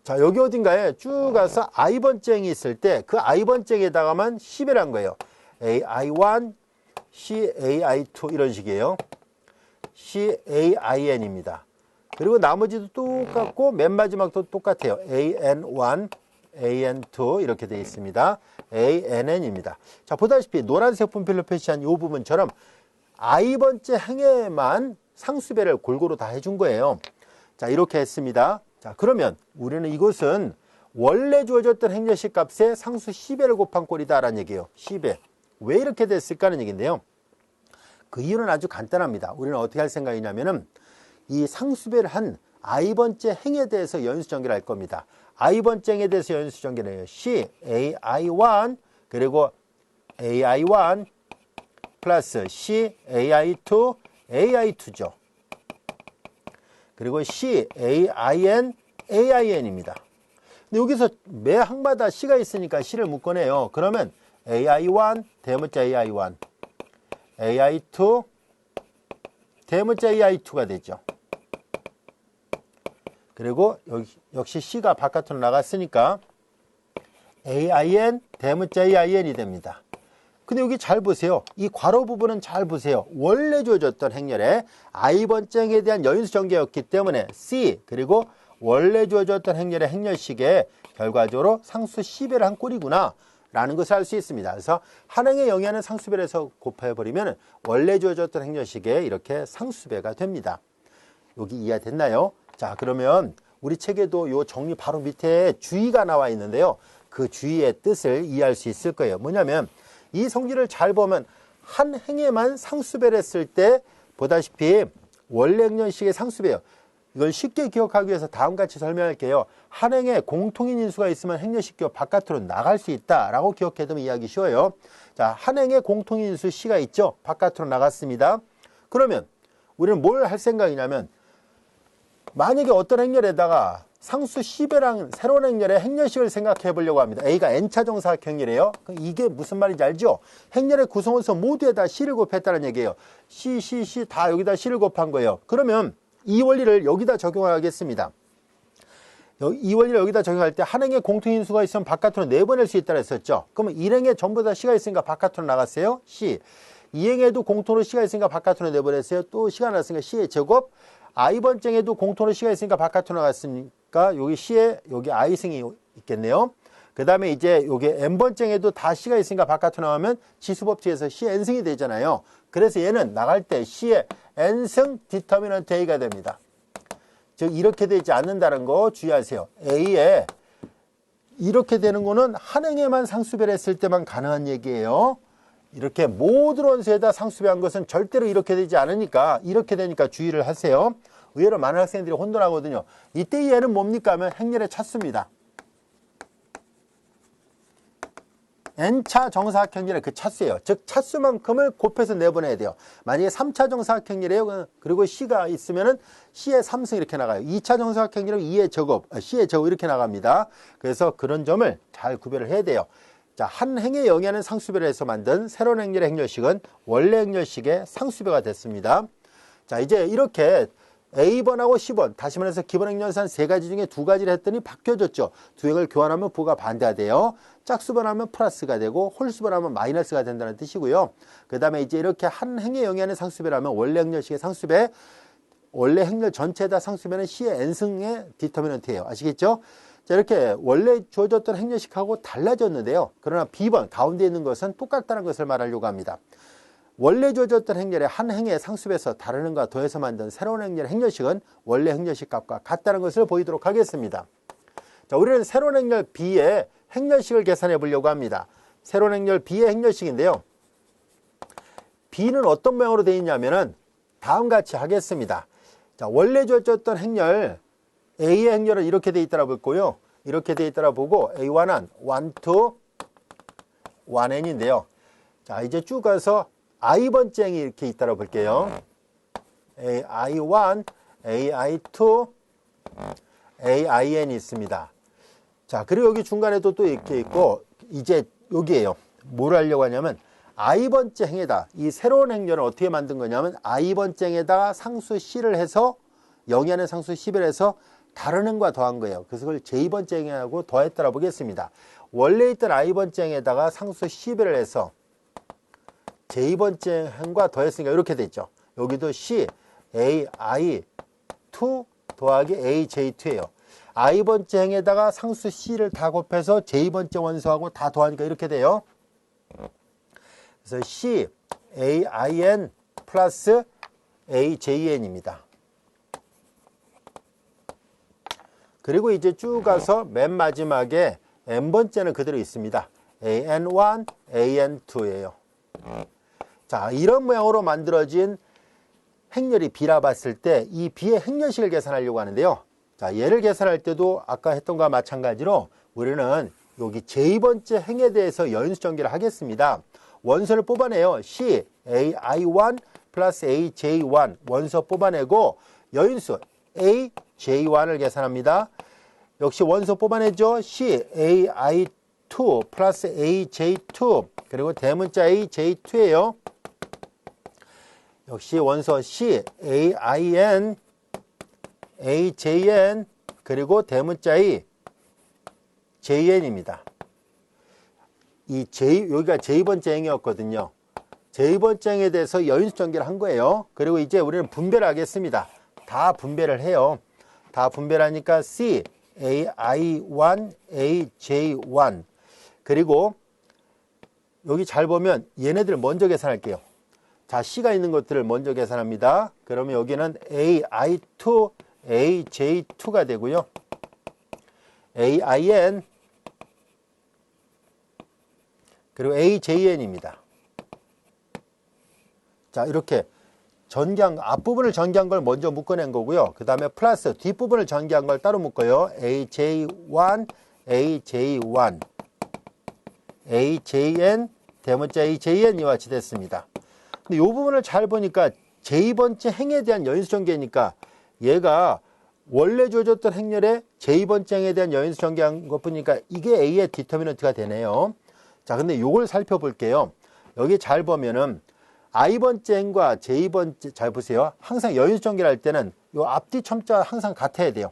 자 여기 어딘가에 쭉 가서 i번째 행이 있을 때 그 i번째 행에다가만 10배를 한 거예요. AI1, CAI2 이런 식이에요. CAIN입니다. 그리고 나머지도 똑같고 맨 마지막도 똑같아요. AN1, AN2 이렇게 되어 있습니다. ANN입니다. 자 보다시피 노란색 분필로 표시한 이 부분처럼 i번째 행에만 상수배를 골고루 다 해준 거예요. 자 이렇게 했습니다. 자 그러면 우리는 이것은 원래 주어졌던 행렬식 값에 상수 10배를 곱한 꼴이다 라는 얘기예요. 10배. 왜 이렇게 됐을까 하는 얘기인데요. 그 이유는 아주 간단합니다. 우리는 어떻게 할 생각이냐면은 이 상수배를 한 i번째 행에 대해서 연수전개를 할 겁니다. i번째 행에 대해서 연수전개를 해요. CAI1 그리고 AI1 플러스 CAI2 AI2죠. 그리고 CAIN AIN입니다. 근데 여기서 매 항마다 C가 있으니까 C를 묶어내요. 그러면 AI1 대문자 AI1 AI2 대문자 AI2가 되죠. 그리고 역시 C가 바깥으로 나갔으니까 AIN 대문자 AIN이 됩니다. 근데 여기 잘 보세요. 이 괄호 부분은 잘 보세요. 원래 주어졌던 행렬에 i번째 행에 대한 여인수 전개였기 때문에 C 그리고 원래 주어졌던 행렬의 행렬식에 결과적으로 상수 10배를 한 꼴이구나 라는 것을 알 수 있습니다. 그래서 한 행의 영위하는 상수배를 해서 곱해버리면 원래 주어졌던 행렬식에 이렇게 상수배가 됩니다. 여기 이해됐나요? 자 그러면 우리 책에도 요 정리 바로 밑에 주의가 나와 있는데요. 그 주의의 뜻을 이해할 수 있을 거예요. 뭐냐면 이 성질을 잘 보면 한 행에만 상수배를 했을 때 보다시피 원래 행렬식의 상수배예요. 이걸 쉽게 기억하기 위해서 다음같이 설명할게요. 한 행에 공통인 인수가 있으면 행렬식 기호 바깥으로 나갈 수 있다라고 기억해두면 이해하기 쉬워요. 자, 한 행에 공통인 인수 C가 있죠. 바깥으로 나갔습니다. 그러면 우리는 뭘 할 생각이냐면 만약에 어떤 행렬에다가 상수 10배랑 새로운 행렬의 행렬식을 생각해 보려고 합니다. A가 n차 정사각 행렬이에요. 이게 무슨 말인지 알죠? 행렬의 구성원수 모두에다 C를 곱했다는 얘기예요. C 다 여기다 C를 곱한 거예요. 그러면 이 원리를 여기다 적용하겠습니다. 이 원리를 여기다 적용할 때 한 행에 공통인수가 있으면 바깥으로 내보낼 수 있다고 했었죠. 그러면 1행에 전부 다 C가 있으니까 바깥으로 나갔어요. C. 2행에도 공통으로 C가 있으니까 바깥으로 내보냈어요. 또 C가 나왔으니까 C의 제곱. i번째에도 공통으로 C가 있으니까 바깥으로 나갔으니까 여기 C에 여기 i승이 있겠네요. 그 다음에 이제 여기 n번째에도 다 C가 있으니까 바깥으로 나가면 지수법칙에서 C n승이 되잖아요. 그래서 얘는 나갈 때 C의 n승 디터미넌트 A가 됩니다. 즉 이렇게 되지 않는다는 거 주의하세요. A에 이렇게 되는 거는 한 행에만 상수배를 했을 때만 가능한 얘기예요. 이렇게 모든 원수에다 상수배한 것은 절대로 이렇게 되지 않으니까 이렇게 되니까 주의를 하세요. 의외로 많은 학생들이 혼돈하거든요. 이때 이 얘는 뭡니까 하면 행렬의 차수입니다. n차 정사각행렬의 그 차수예요. 즉 차수만큼을 곱해서 내보내야 돼요. 만약에 3차 정사각행렬이에요. 그리고 C가 있으면은 C의 3승 이렇게 나가요. 2차 정사각행렬은 2의 제곱, C의 제곱 이렇게 나갑니다. 그래서 그런 점을 잘 구별을 해야 돼요. 자, 한 행에 영위하는 상수배를 해서 만든 새로운 행렬의 행렬식은 원래 행렬식의 상수배가 됐습니다. 자, 이제 이렇게 A번하고 C번, 다시 말해서 기본 행렬산 세 가지 중에 두 가지를 했더니 바뀌어졌죠. 두 행을 교환하면 부가 반대가 돼요. 짝수번하면 플러스가 되고 홀수번하면 마이너스가 된다는 뜻이고요. 그 다음에 이제 이렇게 한 행에 영위하는 상수배라면 원래 행렬식의 상수배, 원래 행렬 전체에다 상수배는 C의 n승의 디터미넌트예요. 아시겠죠? 자, 이렇게 원래 주어졌던 행렬식하고 달라졌는데요. 그러나 B번, 가운데 있는 것은 똑같다는 것을 말하려고 합니다. 원래 주어졌던 행렬의 한 행의 상수배에서 다른 행과 더해서 만든 새로운 행렬의 행렬식은 원래 행렬식 값과 같다는 것을 보이도록 하겠습니다. 자, 우리는 새로운 행렬 B의 행렬식을 계산해 보려고 합니다. 새로운 행렬 B의 행렬식인데요. B는 어떤 모양으로 되어 있냐면은 다음과 같이 하겠습니다. 자, 원래 주어졌던 행렬 A의 행렬은 이렇게 되어 있다고 보고요. 이렇게 되어 있다고 보고 A1은 1, 2, 1n인데요. 자, 이제 쭉 가서 i번째 행이 이렇게 있다고 볼게요. AI1, AI2, AIN이 있습니다. 자, 그리고 여기 중간에도 또 이렇게 있고, 이제 여기에요. 뭘 하려고 하냐면, i번째 행에다, 이 새로운 행렬을 어떻게 만든 거냐면, i번째 행에다가 상수 C를 해서, 영위하는 상수 10을 해서 다른 행과 더한 거예요. 그래서 그걸 j번째 행하고 더했다라 보겠습니다. 원래 있던 i번째 행에다가 상수 10을 해서 j번째 행과 더했으니까 이렇게 됐죠. 여기도 C, AI2 더하기 AJ2예요. i번째 행에다가 상수 C를 다 곱해서 j번째 원소하고 다 더하니까 이렇게 돼요. 그래서 C, AIN 플러스 AJN입니다. 그리고 이제 쭉 가서 맨 마지막에 n번째는 그대로 있습니다. AN1, AN2예요. 자, 이런 모양으로 만들어진 행렬이 B라 봤을 때 이 B의 행렬식을 계산하려고 하는데요. 자, 얘를 계산할 때도 아까 했던 것과 마찬가지로 우리는 여기 J번째 행에 대해서 여인수 전개를 하겠습니다. 원소를 뽑아내요. C, AI1 플러스 AJ1 원소 뽑아내고 여인수 AJ1을 계산합니다. 역시 원소 뽑아내죠. C, AI2 플러스 AJ2 그리고 대문자 AJ2예요. 역시 원소 C, AIN, AJN 그리고 대문자 A, JN입니다. 이 여기가 J번째 행이었거든요. J번째 행에 대해서 여인수 전개를 한 거예요. 그리고 이제 우리는 분배를 하겠습니다. 다 분배를 해요. 다 분배를 하니까 C, AI1, AJ1 그리고 여기 잘 보면 얘네들 먼저 계산할게요. 자, C가 있는 것들을 먼저 계산합니다. 그러면 여기는 AI2, AJ2가 되고요. AIN 그리고 AJN입니다. 자, 이렇게 앞부분을 전개한 걸 먼저 묶어낸 거고요. 그 다음에 플러스 뒷부분을 전개한 걸 따로 묶어요. AJ1, AJ1, AJN, 대문자 AJN 이와 같이 됐습니다. 근데 이 부분을 잘 보니까 J번째 행에 대한 여인수 전개니까 얘가 원래 주어졌던 행렬에 J번째 행에 대한 여인수 전개한 것 보니까 이게 A의 디터미넌트가 되네요. 자, 근데 요걸 살펴볼게요. 여기 잘 보면은 I번째 행과 J번째, 잘 보세요. 항상 여인수 전개를 할 때는 요 앞뒤 첨자가 항상 같아야 돼요.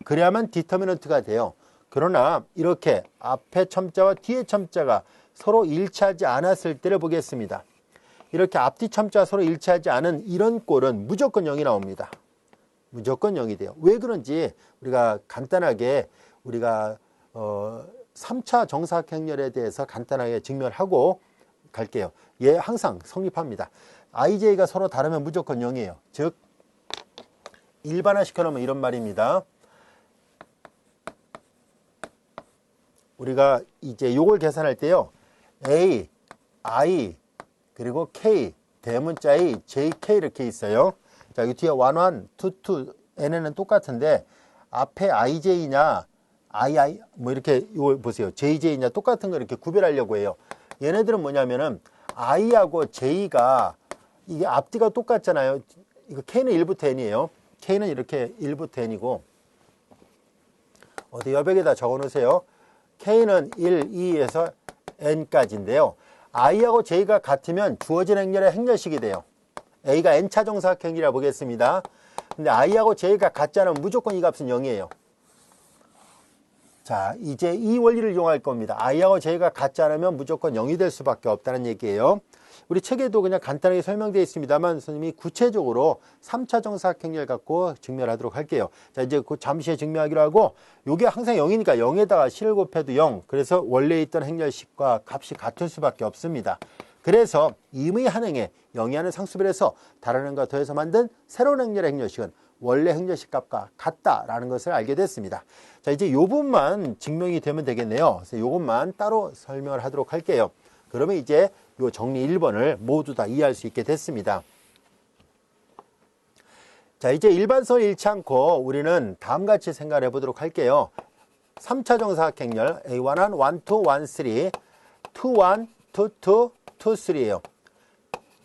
그래야만 디터미넌트가 돼요. 그러나 이렇게 앞에 첨자와 뒤에 첨자가 서로 일치하지 않았을 때를 보겠습니다. 이렇게 앞뒤 첨자가 서로 일치하지 않은 이런 꼴은 무조건 0이 나옵니다. 무조건 0이 돼요. 왜 그런지 우리가 간단하게 우리가 3차 정사각행렬에 대해서 간단하게 증명하고 갈게요. 얘 항상 성립합니다. IJ가 서로 다르면 무조건 0이에요. 즉 일반화 시켜놓으면 이런 말입니다. 우리가 이제 요걸 계산할 때요. A, I 그리고 K 대문자 A, JK 이렇게 있어요. 자, 여기 뒤에 1, 1, 2, 2 얘네는 똑같은데 앞에 IJ냐 II 뭐 이렇게 이걸 보세요. JJ냐 똑같은 거 이렇게 구별하려고 해요. 얘네들은 뭐냐면은 I하고 J가 이게 앞뒤가 똑같잖아요. 이거 K는 1부터 N이에요. K는 이렇게 1부터 N이고 어디 여백에다 적어 놓으세요. K는 1, 2에서 N까지인데요. I하고 J가 같으면 주어진 행렬의 행렬식이 돼요. A가 N차 정사각형이라 보겠습니다. 근데 I하고 J가 같지 않으면 무조건 이 값은 0이에요. 자, 이제 이 원리를 이용할 겁니다. I하고 J가 같지 않으면 무조건 0이 될 수밖에 없다는 얘기예요. 우리 책에도 그냥 간단하게 설명되어 있습니다만 선생님이 구체적으로 3차 정사각형렬 갖고 증명하도록 할게요. 자, 이제 그 잠시 증명하기로 하고 이게 항상 0이니까 0에다가 C를 곱해도 0. 그래서 원래 있던 행렬식과 값이 같을 수밖에 없습니다. 그래서 임의 한 행에 영위하는 상수별에서 다른 행과 더해서 만든 새로운 행렬의 행렬식은 원래 행렬식 값과 같다라는 것을 알게 됐습니다. 자, 이제 이 부분만 증명이 되면 되겠네요. 그래서 이것만 따로 설명을 하도록 할게요. 그러면 이제 요 정리 1번을 모두 다 이해할 수 있게 됐습니다. 자, 이제 일반선을 잃지 않고 우리는 다음같이 생각을 해보도록 할게요. 3차 정사각형렬 A11, 12, 13, 21, 22, 23예요.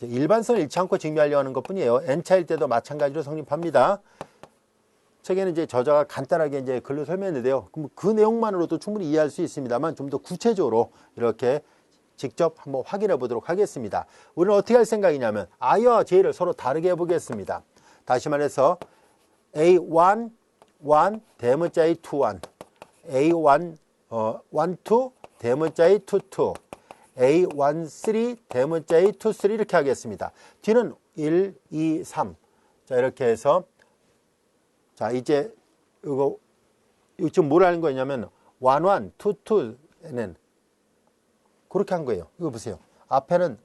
일반선을 잃지 않고 증명하려고 하는 것뿐이에요. n차일 때도 마찬가지로 성립합니다. 책에는 이제 저자가 간단하게 이제 글로 설명했는데요. 그럼 그 내용만으로도 충분히 이해할 수 있습니다만 좀 더 구체적으로 이렇게 직접 한번 확인해 보도록 하겠습니다. 우리는 어떻게 할 생각이냐면 I와 J를 서로 다르게 해보겠습니다. 다시 말해서 A1, 1, 대문자 A2, 1, A1, 1, 2, 대문자 A2, 2, A1, 3, 대문자 A2, 3 이렇게 하겠습니다. 뒤는 1, 2, 3. 자, 이렇게 해서 자, 이제 이거 지금 뭘 하는 거냐면 1, 1, 2, 2에는 그렇게 한 거예요. 이거 보세요. 앞에는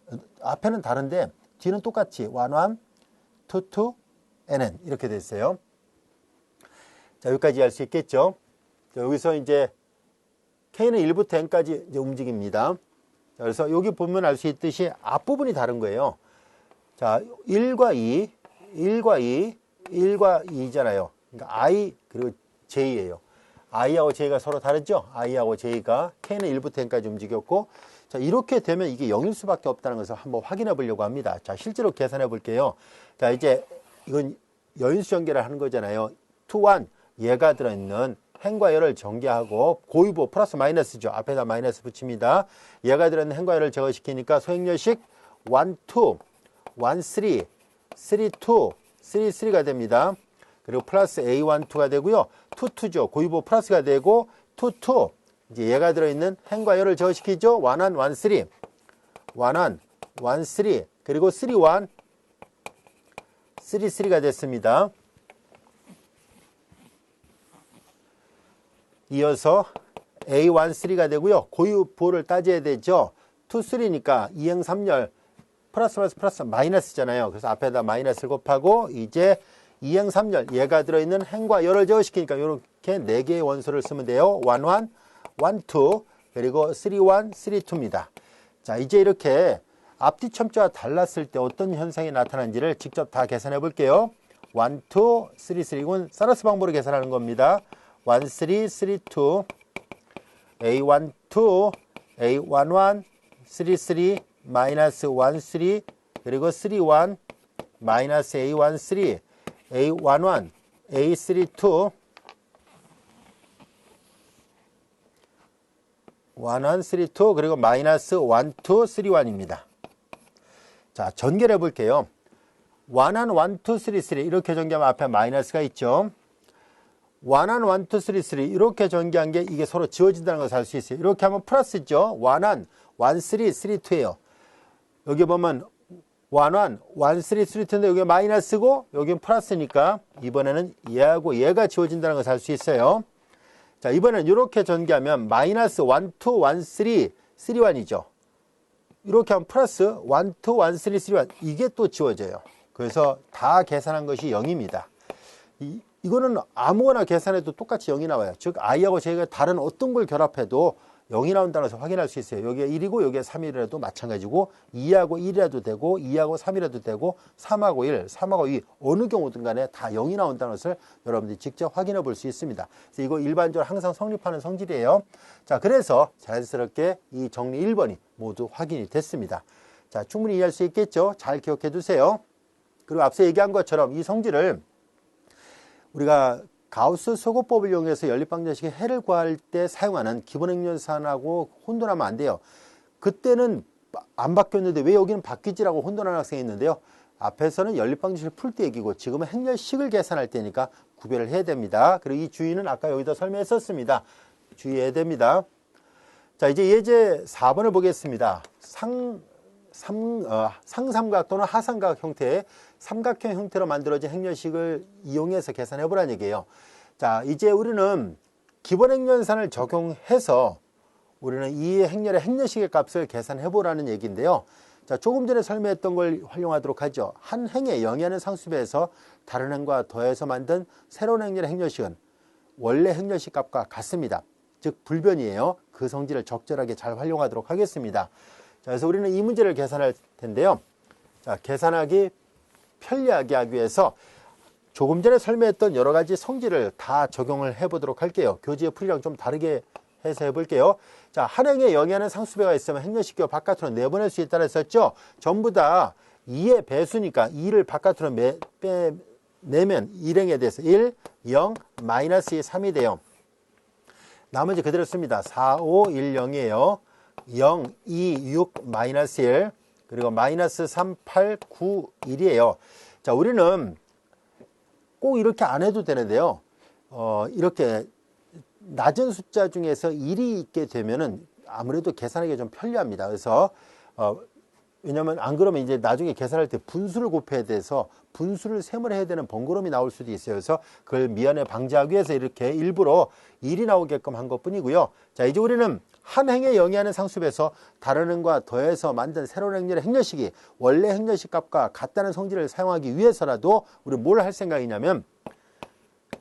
다른데 뒤는 똑같이 1, 1, 2, 2, nn 이렇게 됐어요. 자, 여기까지 할 수 있겠죠. 자, 여기서 이제 k는 1부터 n까지 이제 움직입니다. 자, 그래서 여기 보면 알 수 있듯이 앞부분이 다른 거예요. 자, 1과 2, 1과 2, 1과 2잖아요. 그러니까 I 그리고 J예요. I하고 J가 서로 다르죠? I하고 J가 K는 1부터 n까지 움직였고, 자, 이렇게 되면 이게 0일 수밖에 없다는 것을 한번 확인해 보려고 합니다. 자, 실제로 계산해 볼게요. 자, 이제 이건 여인수 전개를 하는 거잖아요. 2, 1, 얘가 들어있는 행과 열을 전개하고 고유보 플러스 마이너스죠. 앞에다 마이너스 붙입니다. 얘가 들어있는 행과 열을 제거시키니까 소행렬식 1, 2, 1, 3, 3, 2, 3, 3가 됩니다. 그리고 플러스 A1, 2가 되고요. 2, 2죠. 고유보 플러스가 되고 2, 2. 이제 얘가 들어있는 행과 열을 제거시키죠. 1, 1, 1, 3. 1, 1, 1, 3. 그리고 3, 1, 3, 3가 됐습니다. 이어서 A1, 3가 되고요. 고유보를 따져야 되죠. 2, 3니까 2행 3열 플러스 마이너스잖아요. 그래서 앞에다 마이너스를 곱하고 이제 2행 3열 얘가 들어있는 행과 열을 제거시키니까 이렇게 4개의 원소를 쓰면 돼요. 1, 1, 1, 2 그리고 3, 1, 3, 2입니다. 자, 이제 이렇게 앞뒤 첨자가 달랐을 때 어떤 현상이 나타나는지를 직접 다 계산해 볼게요. 1, 2, 3, 3 이건 사라스 방법으로 계산하는 겁니다. 1, 3, 3, 2 A1, 2 A1, 1 3, 3 마이너스 1, 3 그리고 3, 1 마이너스 A1, 3 A1, 1 A3, 2 1, 1, 3, 2 그리고 마이너스 1, 2, 3, 1입니다. 자, 전개를 해볼게요. 1, 1, 2, 3, 3 이렇게 전개하면 앞에 마이너스가 있죠. 1, 1, 2, 3, 3 이렇게 전개한 게 이게 서로 지워진다는 것을 알 수 있어요. 이렇게 하면 플러스죠. 1, 1, 1, 3, 3, 2예요. 여기 보면 1, 1, 1, 3, 3, 2인데 여기 마이너스고 여기는 플러스니까 이번에는 얘하고 얘가 지워진다는 것을 알 수 있어요. 자, 이번엔 이렇게 전개하면 마이너스 1, 2, 1, 3, 3, 1이죠. 이렇게 하면 플러스 1, 2, 1, 3, 3, 1 이게 또 지워져요. 그래서 다 계산한 것이 0입니다. 이거는 아무거나 계산해도 똑같이 0이 나와요. 즉 I하고 J가 다른 어떤 걸 결합해도 0이 나온다는 것을 확인할 수 있어요. 여기에 1이고 여기에 3이라도 마찬가지고 2하고 1이라도 되고 2하고 3이라도 되고 3하고 1, 3하고 2 어느 경우든 간에 다 0이 나온다는 것을 여러분들이 직접 확인해 볼 수 있습니다. 그래서 이거 일반적으로 항상 성립하는 성질이에요. 자, 그래서 자연스럽게 이 정리 1번이 모두 확인이 됐습니다. 자, 충분히 이해할 수 있겠죠? 잘 기억해 두세요. 그리고 앞서 얘기한 것처럼 이 성질을 우리가 가우스 소거법을 이용해서 연립방정식의 해를 구할 때 사용하는 기본행렬산하고 혼돈하면 안 돼요. 그때는 안 바뀌었는데 왜 여기는 바뀌지라고 혼돈하는 학생이 있는데요. 앞에서는 연립방정식을 풀 때 얘기고 지금은 행렬식을 계산할 때니까 구별을 해야 됩니다. 그리고 이 주의는 아까 여기다 설명했었습니다. 주의해야 됩니다. 자, 이제 예제 4번을 보겠습니다. 상삼각 또는 하삼각 형태의 삼각형 형태로 만들어진 행렬식을 이용해서 계산해 보라는 얘기예요. 자, 이제 우리는 기본 행렬산을 적용해서 우리는 이 행렬의 행렬식의 값을 계산해 보라는 얘기인데요. 자, 조금 전에 설명했던 걸 활용하도록 하죠. 한 행에 영위하는 상수배에서 다른 행과 더해서 만든 새로운 행렬의 행렬식은 원래 행렬식 값과 같습니다. 즉 불변이에요. 그 성질을 적절하게 잘 활용하도록 하겠습니다. 자, 그래서 우리는 이 문제를 계산할 텐데요. 자, 계산하기 편리하게 하기 위해서 조금 전에 설명했던 여러 가지 성질을 다 적용을 해보도록 할게요. 교재의 풀이랑 좀 다르게 해서 해볼게요. 자, 한 행에 영위하는 상수배가 있으면 행렬식교 바깥으로 내보낼 수 있다고 했었죠. 전부 다 2의 배수니까 2를 바깥으로 내면 일행에 대해서 1, 0, 마이너스 2, 3이 돼요. 나머지 그대로 씁니다. 4, 5, 1, 0이에요. 0, 2, 6, 마이너스 1, 그리고 마이너스 3, 8, 9, 1이에요. 자, 우리는 꼭 이렇게 안 해도 되는데요. 이렇게 낮은 숫자 중에서 1이 있게 되면은 아무래도 계산하기가 좀 편리합니다. 그래서 왜냐면 안 그러면 이제 나중에 계산할 때 분수를 곱해야 돼서 분수를 셈을 해야 되는 번거로움이 나올 수도 있어요. 그래서 그걸 미연에 방지하기 위해서 이렇게 일부러 1이 나오게끔 한 것 뿐이고요. 자, 이제 우리는 한 행에 영위하는 상수배에서 다른 행과 더해서 만든 새로운 행렬의 행렬식이 원래 행렬식 값과 같다는 성질을 사용하기 위해서라도 우리 뭘 할 생각이냐면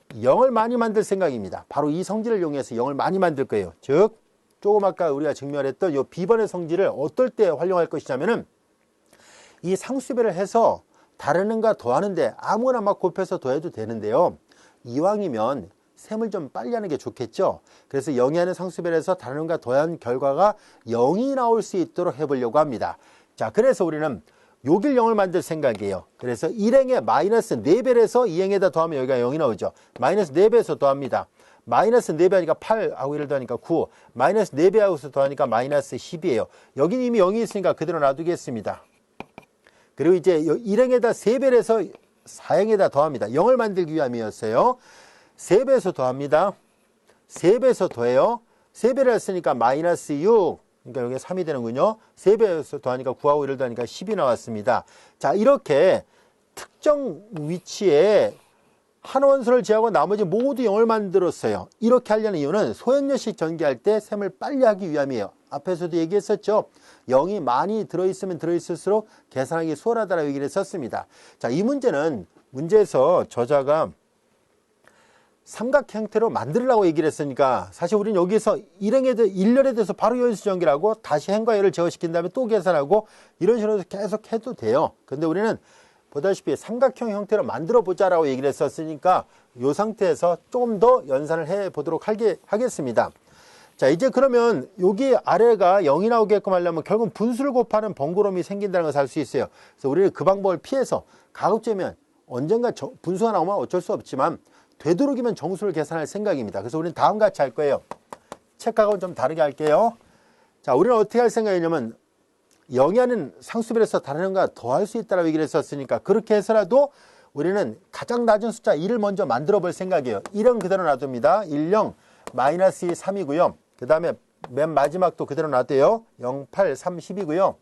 0을 많이 만들 생각입니다. 바로 이 성질을 이용해서 0을 많이 만들 거예요. 즉 조금 아까 우리가 증명했던 이 B번의 성질을 어떨 때 활용할 것이냐면은 이 상수배를 해서 다른 행과 더하는데 아무거나 막 곱해서 더해도 되는데요. 이왕이면 셈을 좀 빨리 하는 게 좋겠죠. 그래서 영위하는 상수배를 해서 다른 행과 더한 결과가 0이 나올 수 있도록 해보려고 합니다. 자, 그래서 우리는 여길 0을 만들 생각이에요. 그래서 1행에 마이너스 4배를 해서 2행에다 더하면 여기가 0이 나오죠. 마이너스 4배에서 더합니다. 마이너스 4배 하니까 8하고 1을 더하니까 9, 마이너스 4배 하고서 더하니까 마이너스 10이에요. 여긴 이미 0이 있으니까 그대로 놔두겠습니다. 그리고 이제 1행에다 3배를 해서 4행에다 더합니다. 0을 만들기 위함이었어요. 3배에서 더합니다. 3배에서 더해요. 3배를 했으니까 마이너스 6, 그러니까 여기 3이 되는군요. 3배에서 더하니까 9하고 1을 더하니까 10이 나왔습니다. 자, 이렇게 특정 위치에 한 원소를 제하고 나머지 모두 0을 만들었어요. 이렇게 하려는 이유는 소행렬식 전개할 때 셈을 빨리 하기 위함이에요. 앞에서도 얘기했었죠. 0이 많이 들어있으면 들어있을수록 계산하기 수월하다라고 얘기를 했었습니다. 자, 이 문제는 문제에서 저자가 삼각 형태로 만들라고 얘기를 했으니까 사실 우리는 여기서 일렬에 대해서 바로 연수 전개하고 다시 행과 열을 제어시킨 다음에 또 계산하고 이런 식으로 계속 해도 돼요. 근데 우리는 보다시피 삼각형 형태로 만들어 보자라고 얘기를 했었으니까 이 상태에서 조금 더 연산을 해 보도록 하겠습니다. 자, 이제 그러면 여기 아래가 0이 나오게끔 하려면 결국 분수를 곱하는 번거로움이 생긴다는 것을 알 수 있어요. 그래서 우리는 그 방법을 피해서 가급적이면 언젠가 분수가 나오면 어쩔 수 없지만 되도록이면 정수를 계산할 생각입니다. 그래서 우리는 다음과 같이 할 거예요. 책하고는 좀 다르게 할게요. 자, 우리는 어떻게 할 생각이냐면 영위하는 상수배를 해서 다른 행과 더할 수 있다라고 얘기를 했었으니까 그렇게 해서라도 우리는 가장 낮은 숫자 1을 먼저 만들어 볼 생각이에요. 1은 그대로 놔둡니다. 1, 0, 마이너스 2, 3이고요. 그 다음에 맨 마지막도 그대로 놔둬요. 0, 8, 3, 10이고요.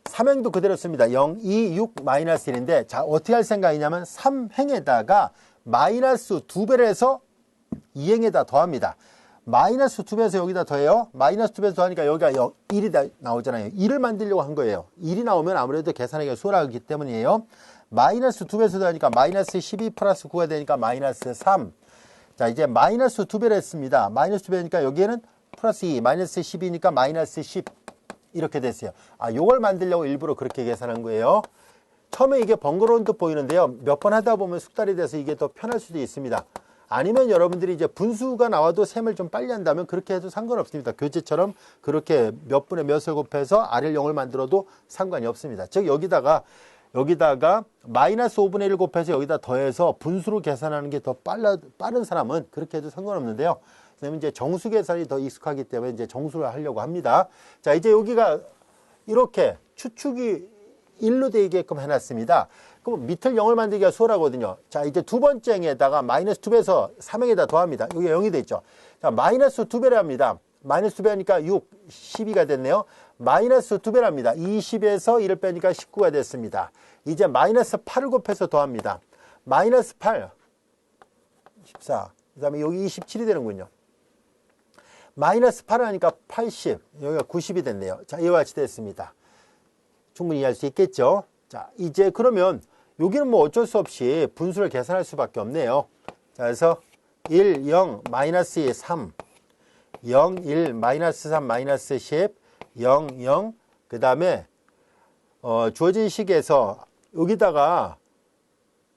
3행도 그대로 씁니다. 0, 2, 6, 마이너스 1인데 자, 어떻게 할 생각이냐면 3행에다가 마이너스 2배를 해서 2행에다 더합니다. 마이너스 2배에서 여기다 더해요. 마이너스 2배에서 더하니까 여기가 1이 나오잖아요. 1을 만들려고 한 거예요. 1이 나오면 아무래도 계산하기가 수월하기 때문이에요. 마이너스 2배에서 더하니까 마이너스 12 플러스 9가 되니까 마이너스 3. 자, 이제 마이너스 2배를 했습니다. 마이너스 2배니까 여기에는 플러스 2, 마이너스 12니까 마이너스 10 이렇게 됐어요. 아, 요걸 만들려고 일부러 그렇게 계산한 거예요. 처음에 이게 번거로운 듯 보이는데요. 몇 번 하다 보면 숙달이 돼서 이게 더 편할 수도 있습니다. 아니면 여러분들이 이제 분수가 나와도 셈을 좀 빨리 한다면 그렇게 해도 상관없습니다. 교재처럼 그렇게 몇 분의 몇을 곱해서 R을 0을 만들어도 상관이 없습니다. 즉 여기다가 마이너스 5분의 1 곱해서 여기다 더해서 분수로 계산하는 게 더 빠른 사람은 그렇게 해도 상관없는데요. 그다음에 이제 정수 계산이 더 익숙하기 때문에 이제 정수를 하려고 합니다. 자, 이제 여기가 이렇게 추측이 1로 되게끔 해놨습니다. 그럼 밑을 0을 만들기가 수월하거든요. 자, 이제 두 번째 행에다가 마이너스 2배에서 3행에다 더합니다. 여기가 0이 되죠. 자, 마이너스 2배를 합니다. 마이너스 2배 하니까 6, 12가 됐네요. 마이너스 2배를 합니다. 20에서 1을 빼니까 19가 됐습니다. 이제 마이너스 8을 곱해서 더합니다. 마이너스 8, 14, 그 다음에 여기 27이 되는군요. 마이너스 8을 하니까 80, 여기가 90이 됐네요. 자, 이와 같이 됐습니다. 충분히 이해할 수 있겠죠? 자, 이제 그러면 여기는 뭐 어쩔 수 없이 분수를 계산할 수밖에 없네요. 자, 그래서 1, 0, 마이너스 2, 3, 0, 1, 마이너스 3, 마이너스 10, 0, 0, 그 다음에 주어진 식에서 여기다가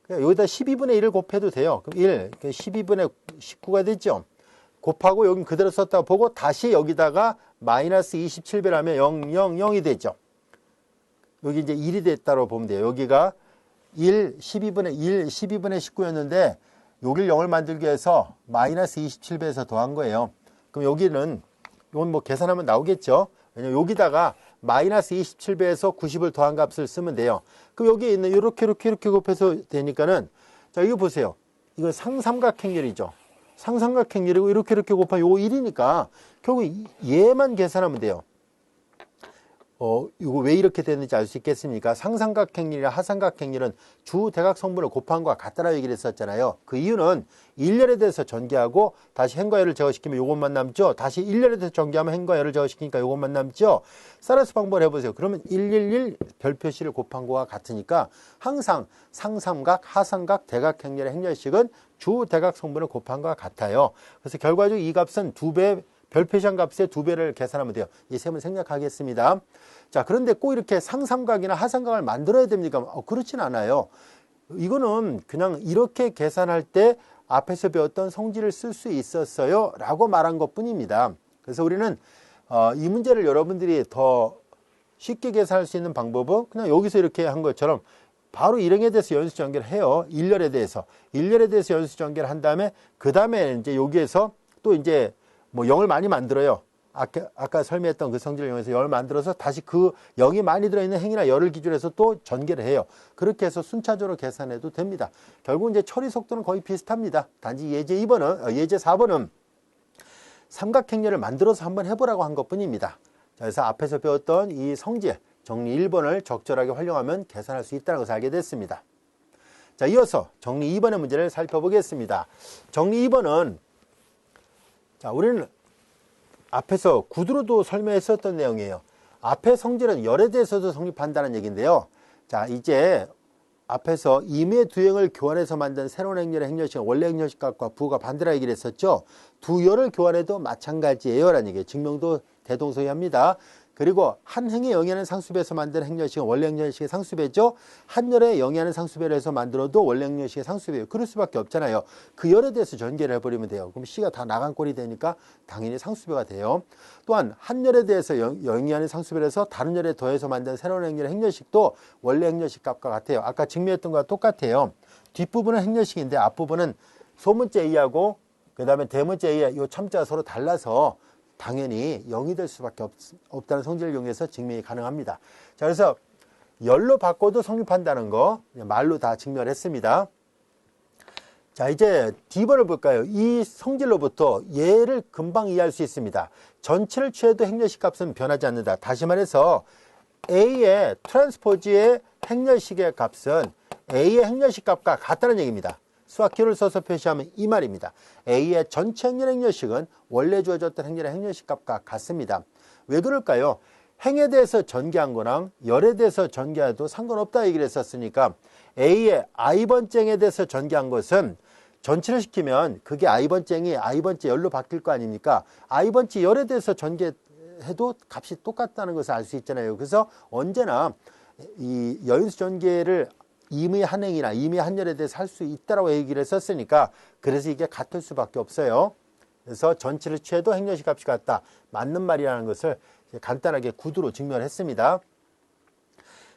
12분의 1을 곱해도 돼요. 그럼 1, 12분의 19가 됐죠. 곱하고 여기 그대로 썼다고 보고 다시 여기다가 마이너스 27배를 하면 0, 0, 0이 되죠. 여기 이제 1이 됐다고 보면 돼요. 여기가 1, 12분의 19였는데 여기를 0을 만들기 위해서 마이너스 27배에서 더한 거예요. 그럼 여기는 이건 뭐 계산하면 나오겠죠. 왜냐면 여기다가 마이너스 27배에서 90을 더한 값을 쓰면 돼요. 그럼 여기에 있는 이렇게 곱해서 되니까는 자 이거 보세요. 이거 상삼각행렬이죠. 상삼각행렬이고 이렇게 곱하면 요 1이니까 결국 얘만 계산하면 돼요. 이거 왜 이렇게 됐는지 알 수 있겠습니까? 상삼각행렬이나 하삼각행렬은 주 대각 성분을 곱한 거와 같다라고 얘기를 했었잖아요. 그 이유는 일렬에 대해서 전개하고 다시 행과열을 제거시키면 요것만 남죠. 다시 일렬에 대해서 전개하면 행과열을 제거시키니까 요것만 남죠. 사라스 방법을 해보세요. 그러면 111 별표시를 곱한 거와 같으니까 항상 상삼각, 하삼각, 대각행렬의 행렬식은 주 대각 성분을 곱한 거와 같아요. 그래서 결과적으로 이 값은 2배 별표시한 값의 2배를 계산하면 돼요. 이 셈을 생략하겠습니다. 자, 그런데 꼭 이렇게 상삼각이나 하삼각을 만들어야 됩니까? 그렇진 않아요. 이거는 그냥 이렇게 계산할 때 앞에서 배웠던 성질을 쓸 수 있었어요 라고 말한 것 뿐입니다. 그래서 우리는 이 문제를 여러분들이 더 쉽게 계산할 수 있는 방법은 그냥 여기서 이렇게 한 것처럼 바로 일행에 대해서 연수 전개를 해요. 일렬에 대해서 연수 전개를 한 다음에 그 다음에 이제 여기에서 또 이제 뭐 0을 많이 만들어요. 아까 설명했던 그 성질을 이용해서 0을 만들어서 다시 그 0이 많이 들어있는 행이나 열을 기준으로 해서 또 전개를 해요. 그렇게 해서 순차적으로 계산해도 됩니다. 결국 이제 처리 속도는 거의 비슷합니다. 단지 예제 4번은 삼각행렬을 만들어서 한번 해보라고 한 것 뿐입니다. 자, 그래서 앞에서 배웠던 이 성질 정리 1번을 적절하게 활용하면 계산할 수 있다는 것을 알게 됐습니다. 자, 이어서 정리 2번의 문제를 살펴보겠습니다. 정리 2번은 자, 우리는 앞에서 구두로도 설명했었던 내용이에요. 앞의 성질은 열에 대해서도 성립한다는 얘기인데요. 자, 이제 앞에서 임의 두 행을 교환해서 만든 새로운 행렬의 행렬식은 원래 행렬식 값과 부호가 반대라 얘기를 했었죠. 두 열을 교환해도 마찬가지예요 라는 얘기예요. 증명도 대동소이합니다. 그리고 한 행에 영위하는 상수배에서 만든 행렬식은 원래 행렬식의 상수배죠. 한 열에 영위하는 상수배를 해서 만들어도 원래 행렬식의 상수배예요. 그럴 수밖에 없잖아요. 그 열에 대해서 전개를 해버리면 돼요. 그럼 C가 다 나간 꼴이 되니까 당연히 상수배가 돼요. 또한 한 열에 대해서 영위하는 상수배를 해서 다른 열에 더해서 만든 새로운 행렬의 행렬식도 원래 행렬식 값과 같아요. 아까 증명했던 거와 똑같아요. 뒷부분은 행렬식인데 앞부분은 소문자 A하고 그 다음에 대문자 A 이 첨자가 서로 달라서 당연히 0이 될 수밖에 없다는 성질을 이용해서 증명이 가능합니다. 자, 그래서 열로 바꿔도 성립한다는 거 말로 다 증명을 했습니다. 자, 이제 D번을 볼까요? 이 성질로부터 얘를 금방 이해할 수 있습니다. 전체를 취해도 행렬식 값은 변하지 않는다. 다시 말해서 A의 트랜스포즈의 행렬식의 값은 A의 행렬식 값과 같다는 얘기입니다. 수학기호를 써서 표시하면 이 말입니다. A의 전체 행렬 행렬식은 원래 주어졌던 행렬의 행렬식 값과 같습니다. 왜 그럴까요? 행에 대해서 전개한 거랑 열에 대해서 전개해도 상관없다 얘기를 했었으니까 A의 I번째 행에 대해서 전개한 것은 전체를 시키면 그게 I번째 I번째 열로 바뀔 거 아닙니까? I번째 열에 대해서 전개해도 값이 똑같다는 것을 알 수 있잖아요. 그래서 언제나 이 여인수 전개를 임의 한 행이나 임의 한 열에 대해서 할 수 있다라고 얘기를 했었으니까 그래서 이게 같을 수밖에 없어요. 그래서 전체를 취해도 행렬식 값이 같다. 맞는 말이라는 것을 간단하게 구두로 증명을 했습니다.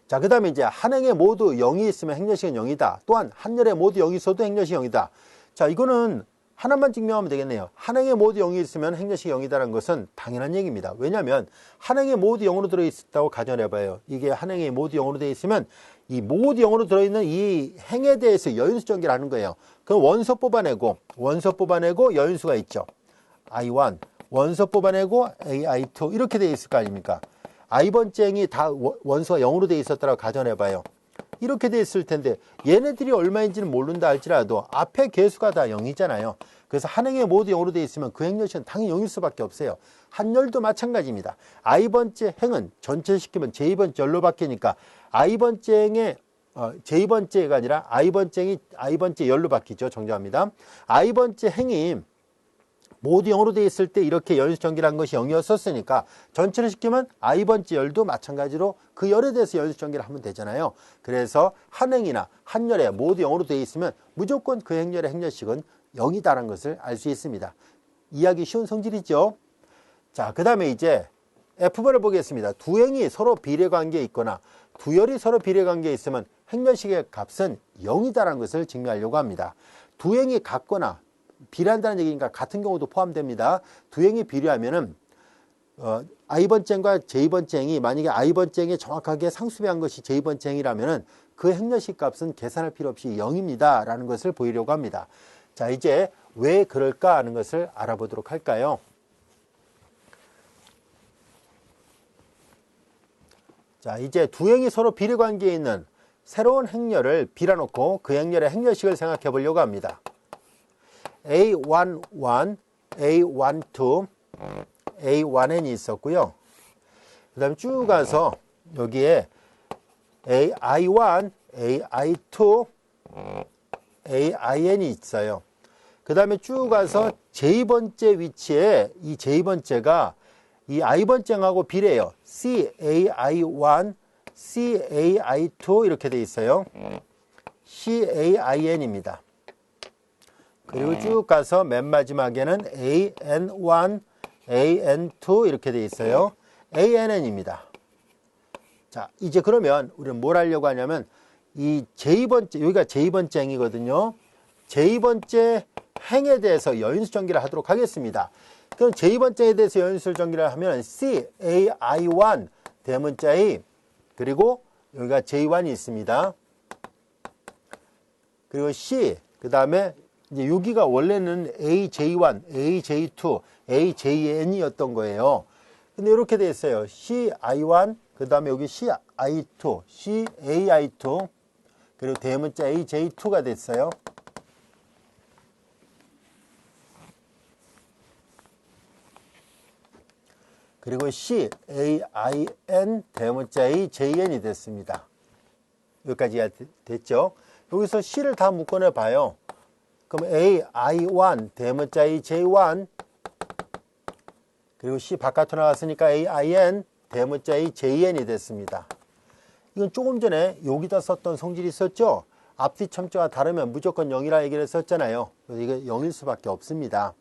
자, 그 다음에 이제 한 행에 모두 0이 있으면 행렬식은 0이다. 또한 한 열에 모두 0이 있어도 행렬식이 0이다. 자, 이거는 하나만 증명하면 되겠네요. 한 행에 모두 0이 있으면 행렬식이 0이다라는 것은 당연한 얘기입니다. 왜냐하면 한 행에 모두 0으로 들어있다고 가정해봐요. 이게 한 행에 모두 0으로 되어 있으면 이 모두 0으로 들어있는 이 행에 대해서 여인수 전개를 하는 거예요. 그럼 원소 뽑아내고 여인수가 있죠. I1 원소 뽑아내고 I2 이렇게 되어 있을 거 아닙니까? I번째 행이 다 원소가 0으로 되어 있었다고 가정해봐요. 이렇게 돼 있을 텐데 얘네들이 얼마인지는 모른다 할지라도 앞에 개수가 다 0이잖아요. 그래서 한 행에 모두 0으로 되어 있으면 그 행렬식은 당연히 0일 수밖에 없어요. 한 열도 마찬가지입니다. I번째 행은 전체시키면 J번째 열로 바뀌니까 I번째 행의 J번째가 아니라 I번째 행이 I번째 열로 바뀌죠. 정정합니다. I번째 행이 모두 0으로 되어 있을 때 이렇게 연수 전개를 한 것이 0이었었으니까 전체를 시키면 I번째 열도 마찬가지로 그 열에 대해서 연수 전개를 하면 되잖아요. 그래서 한 행이나 한 열에 모두 0으로 되어 있으면 무조건 그 행렬의 행렬식은 0이다라는 것을 알 수 있습니다. 이해하기 쉬운 성질이죠. 자, 그 다음에 이제 F번을 보겠습니다. 두 행이 서로 비례관계에 있거나 두 열이 서로 비례관계에 있으면 행렬식의 값은 0이다라는 것을 증명하려고 합니다. 두 행이 같거나 비례한다는 얘기니까 같은 경우도 포함됩니다. 두 행이 비례하면은 I번째과 J번째 행이 만약에 I번째 행에 정확하게 상수배한 것이 J번째 행이라면은 그 행렬식 값은 계산할 필요 없이 0입니다 라는 것을 보이려고 합니다. 자, 이제 왜 그럴까 하는 것을 알아보도록 할까요? 자, 이제 두 행이 서로 비례관계에 있는 새로운 행렬을 빌어놓고 그 행렬의 행렬식을 생각해 보려고 합니다. A11, A12, A1n이 있었고요. 그 다음에 쭉 가서 여기에 AI1, AI2, AIN이 있어요. 그 다음에 쭉 가서 J번째 위치에 이 J번째가 이 I번째하고 비례해요. CAI1, CAI2 이렇게 돼 있어요. CAIN입니다. 그리고 쭉 가서 맨 마지막에는 AN1, AN2 이렇게 돼 있어요. ANN입니다. 자, 이제 그러면 우리는 뭘 하려고 하냐면 이 J번째, 여기가 J번째 행이거든요. J번째 행에 대해서 여인수 전개를 하도록 하겠습니다. 그럼 J번째에 대해서 여인수 전개를 하면 CAI1 대문자 A 그리고 여기가 J1이 있습니다. 그리고 C 그 다음에 이제 여기가 원래는 AJ1, AJ2, AJN이었던 거예요. 근데 이렇게 돼 있어요. CI1 그 다음에 여기 CI2, CAI2 그리고 대문자 AJ2가 됐어요. 그리고 CAIN 대문자 AJN이 됐습니다. 여기까지가 됐죠. 여기서 C를 다 묶어내 봐요. 그럼 AI1 대문자 AJ1 그리고 C 바깥으로 나왔으니까 AIN 대문자 AJN이 됐습니다. 이건 조금 전에 여기다 썼던 성질이 있었죠. 앞뒤 첨자가 다르면 무조건 0이라 얘기를 했었잖아요. 그래서 이게 0일 수밖에 없습니다.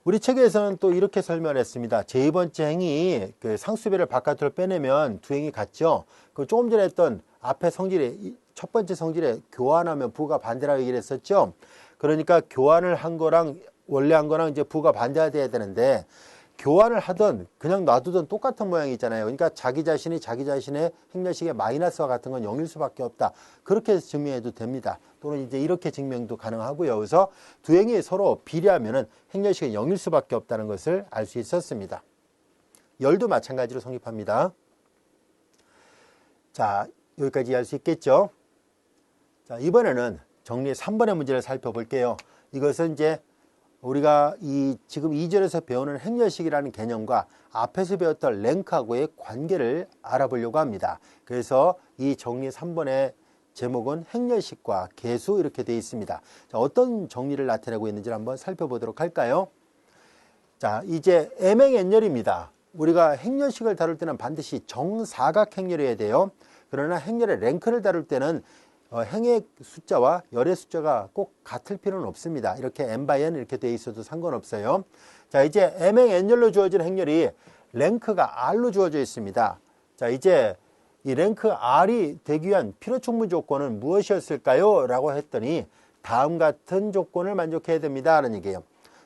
우리 책에서는 또 이렇게 설명했습니다. J번째 행이 그 상수배를 바깥으로 빼내면 두 행이 같죠. 그 조금 전에 했던 앞에 성질에 첫 번째 성질에 교환하면 부가 반대라고 얘기를 했었죠. 그러니까 교환을 한 거랑 원래 한 거랑 이제 부가 반대가 돼야 되는데 교환을 하든 그냥 놔두든 똑같은 모양이잖아요. 그러니까 자기 자신이 자기 자신의 행렬식의 마이너스와 같은 건 0일 수밖에 없다. 그렇게 해서 증명해도 됩니다. 또는 이제 이렇게 증명도 가능하고요. 그래서 두 행이 서로 비례하면은 행렬식은 0일 수밖에 없다는 것을 알 수 있었습니다. 열도 마찬가지로 성립합니다. 자, 여기까지 할 수 있겠죠? 자, 이번에는 정리 3번의 문제를 살펴볼게요. 이것은 이제 우리가 지금 2절에서 배우는 행렬식이라는 개념과 앞에서 배웠던 랭크하고의 관계를 알아보려고 합니다. 그래서 이 정리 3번의 제목은 행렬식과 계수 이렇게 되어 있습니다. 자, 어떤 정리를 나타내고 있는지 한번 살펴보도록 할까요? 자, 이제 M행N열입니다. 우리가 행렬식을 다룰 때는 반드시 정사각 행렬이어야 돼요. 그러나 행렬의 랭크를 다룰 때는 행의 숫자와 열의 숫자가 꼭 같을 필요는 없습니다. 이렇게 n/n 이렇게 되어 있어도 상관없어요. 자, 이제 m행 n열로 주어진 행렬이 랭크가 r로 주어져 있습니다. 자, 이제 이 랭크 r이 되기 위한 필요 충분 조건은 무엇이었을까요? 라고 했더니 다음 같은 조건을 만족해야 됩니다 라는 얘기예요.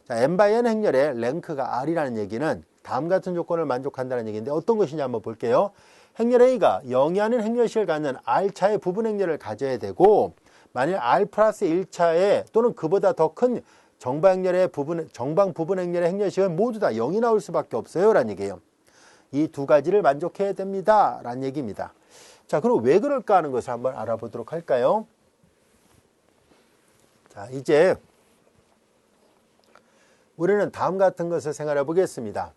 자, n/n 행렬의 랭크가 r이라는 얘기는 다음 같은 조건을 만족한다는 얘기인데 어떤 것이냐 한번 볼게요. 행렬 A가 0이 아닌 행렬식을 갖는 R차의 부분 행렬을 가져야 되고 만일 R 플러스 1차에 또는 그보다 더 큰 정방 부분 행렬의 행렬식은 모두 다 0이 나올 수밖에 없어요 라는 얘기예요. 이 두 가지를 만족해야 됩니다 라는 얘기입니다. 자, 그럼 왜 그럴까 하는 것을 한번 알아보도록 할까요? 자, 이제 우리는 다음 같은 것을 생각해 보겠습니다.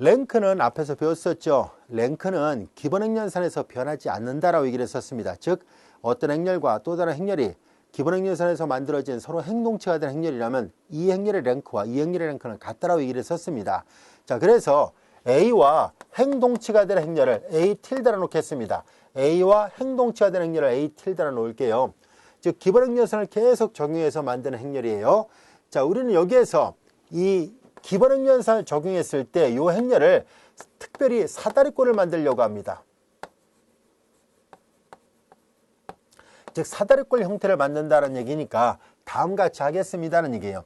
랭크는 앞에서 배웠었죠. 랭크는 기본 행렬선에서 변하지 않는다라고 얘기를 했었습니다. 즉 어떤 행렬과 또 다른 행렬이 기본 행렬선에서 만들어진 서로 행동치가 된 행렬이라면 이 행렬의 랭크와 이 행렬의 랭크는 같다라고 얘기를 했었습니다. 자, 그래서 A와 행동치가 된 행렬을 A 틸다라 놓겠습니다. A와 행동치가 된 행렬을 A 틸다라 놓을게요. 즉 기본 행렬선을 계속 적용해서 만드는 행렬이에요. 자, 우리는 여기에서 이 기본 행렬선을 적용했을 때 이 행렬을 특별히 사다리꼴을 만들려고 합니다. 즉 사다리꼴 형태를 만든다는 얘기니까 다음과 같이 하겠습니다는 얘기예요.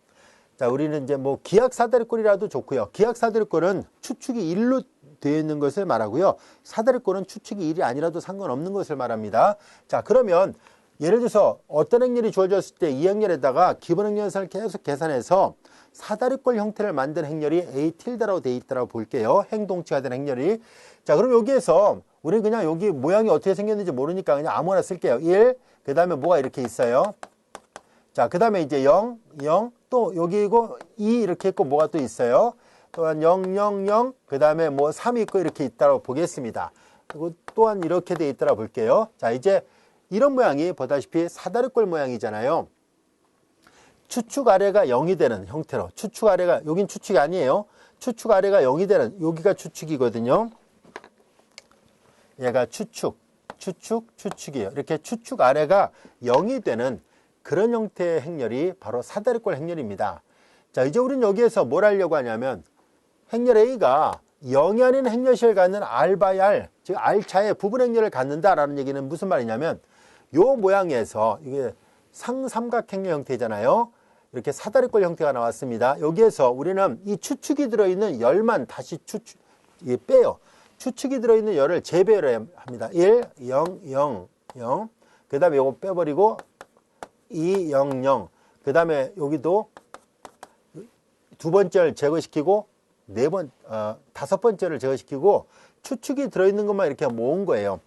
자, 우리는 이제 뭐 기악 사다리꼴이라도 좋고요. 기악 사다리꼴은 추측이 1로 되어 있는 것을 말하고요. 사다리꼴은 추측이 1이 아니라도 상관없는 것을 말합니다. 자, 그러면 예를 들어서 어떤 행렬이 주어졌을 때 이 행렬에다가 기본 행렬선을 계속 계산해서 사다리꼴 형태를 만든 행렬이 A 틸다라고 되어 있다고 볼게요. 행동치가 된 행렬이. 자, 그럼 여기에서 우리 그냥 여기 모양이 어떻게 생겼는지 모르니까 그냥 아무거나 쓸게요. 1, 그 다음에 뭐가 이렇게 있어요. 자, 그 다음에 이제 0, 0, 또 여기고 2 이렇게 있고 뭐가 또 있어요. 또한 0, 0, 0, 그 다음에 뭐 3이 있고 이렇게 있다고 보겠습니다. 그리고 또한 이렇게 되어 있다고 볼게요. 자, 이제 이런 모양이 보다시피 사다리꼴 모양이잖아요. 추측 아래가 0이 되는 형태로, 추측 아래가, 여긴 추측이 아니에요. 추측 아래가 0이 되는, 여기가 추측이거든요. 얘가 추측, 추측이에요. 이렇게 추측 아래가 0이 되는 그런 형태의 행렬이 바로 사다리꼴 행렬입니다. 자, 이제 우리는 여기에서 뭘 하려고 하냐면 행렬 A가 0이 아닌 행렬식을 갖는 R/R, 즉 R차의 부분 행렬을 갖는다라는 얘기는 무슨 말이냐면 요 모양에서 이게 상삼각 행렬 형태잖아요. 이렇게 사다리꼴 형태가 나왔습니다. 여기에서 우리는 이 추측이 들어있는 열만 다시 빼요. 추측이 들어있는 열을 재배를 합니다. 1, 0, 0, 0. 그 다음에 요거 빼버리고 2, 0, 0. 그 다음에 여기도 두 번째를 제거시키고 다섯 번째를 제거시키고 추측이 들어있는 것만 이렇게 모은 거예요.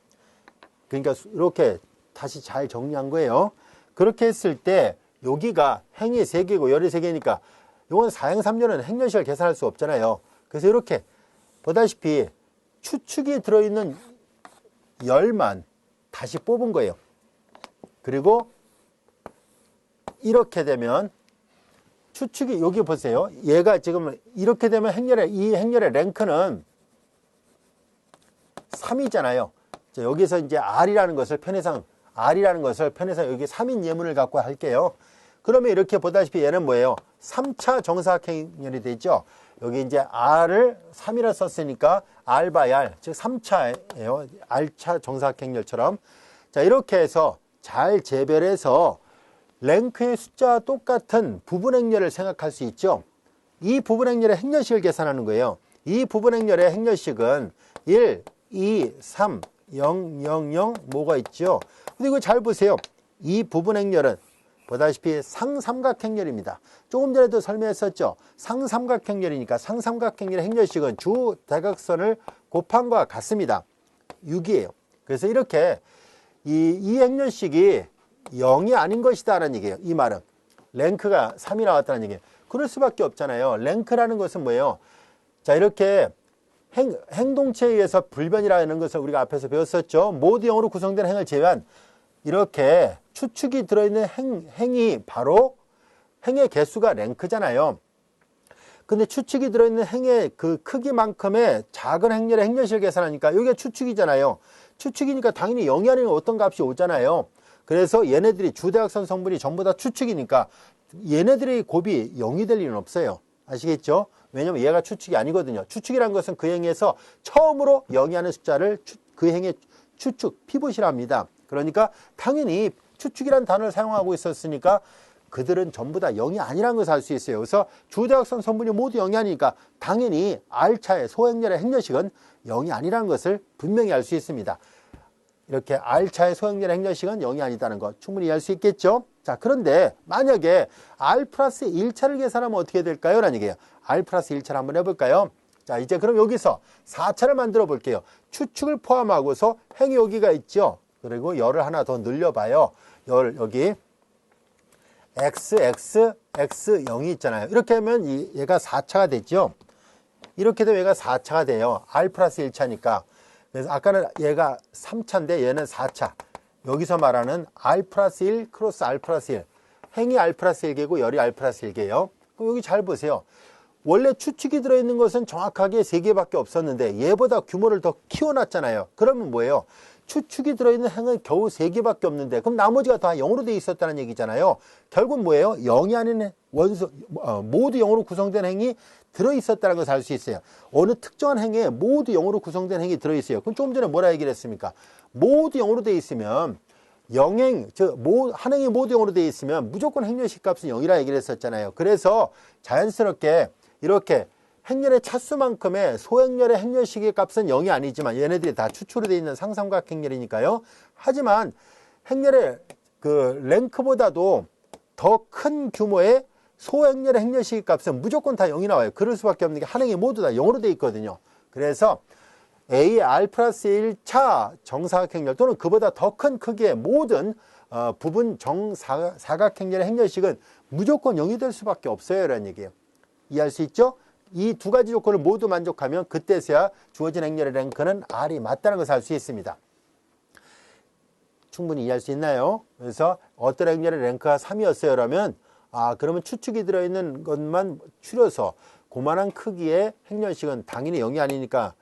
그러니까 이렇게 다시 잘 정리한 거예요. 그렇게 했을 때 여기가 행이 3개고 열이 3개니까 이건 4행 3열은 행렬식을 계산할 수 없잖아요. 그래서 이렇게 보다시피 추측이 들어있는 열만 다시 뽑은 거예요. 그리고 이렇게 되면 추측이 여기 보세요. 얘가 지금 이렇게 되면 이 행렬의 랭크는 3이잖아요. 자, 여기서 이제 R이라는 것을 편의상 여기 3인 예문을 갖고 할게요. 그러면 이렇게 보다시피 얘는 뭐예요? 3차 정사각 행렬이 되죠. 여기 이제 R을 3이라 썼으니까 R/R, 즉 3차예요. R차 정사각 행렬처럼. 자, 이렇게 해서 잘 재별해서 랭크의 숫자와 똑같은 부분 행렬을 생각할 수 있죠. 이 부분 행렬의 행렬식을 계산하는 거예요. 이 부분 행렬의 행렬식은 1, 2, 3, 0, 0, 0 뭐가 있죠. 그리고 잘 보세요. 이 부분 행렬은 보다시피 상삼각 행렬입니다. 조금 전에도 설명했었죠. 상삼각 행렬이니까 상삼각 행렬의 행렬식은 주 대각선을 곱한 것과 같습니다. 6이에요. 그래서 이렇게 이 행렬식이 0이 아닌 것이다라는 얘기예요. 이 말은 랭크가 3이 나왔다는 얘기예요. 그럴 수밖에 없잖아요. 랭크라는 것은 뭐예요? 자, 이렇게 행동체에 의해서 불변이라는 것을 우리가 앞에서 배웠었죠. 모두 0으로 구성된 행을 제외한 이렇게 추측이 들어있는 행이 바로 행의 개수가 랭크잖아요. 근데 추측이 들어있는 행의 그 크기만큼의 작은 행렬의 행렬식을 계산하니까 여기가 추측이잖아요. 추측이니까 당연히 0이 아닌 어떤 값이 오잖아요. 그래서 얘네들이 주대각선 성분이 전부 다 추측이니까 얘네들의 곱이 0이 될 일은 없어요. 아시겠죠? 왜냐면 얘가 추측이 아니거든요. 추측이란 것은 그 행에서 처음으로 0이 하는 숫자를 그 행의 추측, 피봇이랍니다. 그러니까 당연히 추측이란 단어를 사용하고 있었으니까 그들은 전부 다 0이 아니라는 것을 알 수 있어요. 그래서 주대각선 성분이 모두 0이 아니니까 당연히 R차의 소행렬의 행렬식은 0이 아니라는 것을 분명히 알 수 있습니다. 이렇게 R차의 소행렬의 행렬식은 0이 아니다는 것 충분히 이해할 수 있겠죠? 자, 그런데 만약에 R 플러스 1차를 계산하면 어떻게 될까요? 라는 얘기예요. R 플러스 1차를 한번 해볼까요? 자, 이제 그럼 여기서 4차를 만들어 볼게요. 추측을 포함하고서 행이 여기가 있죠? 그리고 열을 하나 더 늘려봐요. 여기 x, x, x 0이 있잖아요. 이렇게 하면 얘가 4차가 됐죠? 이렇게 되면 얘가 4차가 돼요. R 플러스 1차니까. 그래서 아까는 얘가 3차인데 얘는 4차. 여기서 말하는 R 플러스 1 크로스 R 플러스 1. 행이 R 플러스 1개고 열이 R 플러스 1개예요. 그럼 여기 잘 보세요. 원래 추측이 들어있는 것은 정확하게 3개밖에 없었는데 얘보다 규모를 더 키워놨잖아요. 그러면 뭐예요? 추측이 들어있는 행은 겨우 3개밖에 없는데 그럼 나머지가 다 0으로 돼 있었다는 얘기잖아요. 결국 뭐예요? 0이 아닌 모두 0으로 구성된 행이 들어있었다는 것을 알 수 있어요. 어느 특정한 행에 모두 0으로 구성된 행이 들어있어요. 그럼 조금 전에 뭐라 얘기를 했습니까? 모두 0으로 되어 있으면 영행, 한 행이 모두 0으로 되어 있으면 무조건 행렬식 값은 0이라 얘기를 했었잖아요. 그래서 자연스럽게 이렇게 행렬의 차수만큼의 소행렬의 행렬식의 값은 0이 아니지만 얘네들이 다 추출이 되어 있는 상삼각 행렬이니까요. 하지만 행렬의 그 랭크보다도 더 큰 규모의 소행렬의 행렬식의 값은 무조건 다 0이 나와요. 그럴 수밖에 없는 게 한 행이 모두 다 0으로 되어 있거든요. 그래서 A R 플러스 1차 정사각행렬 또는 그보다 더 큰 크기의 모든 부분 정사각행렬의 행렬식은 무조건 0이 될 수밖에 없어요 라는 얘기예요. 이해할 수 있죠? 이 두 가지 조건을 모두 만족하면 그때서야 주어진 행렬의 랭크는 R이 맞다는 것을 알 수 있습니다. 충분히 이해할 수 있나요? 그래서 어떤 행렬의 랭크가 3이었어요 라면 그러면 추측이 들어있는 것만 추려서 그만한 크기의 행렬식은 당연히 0이 아니니까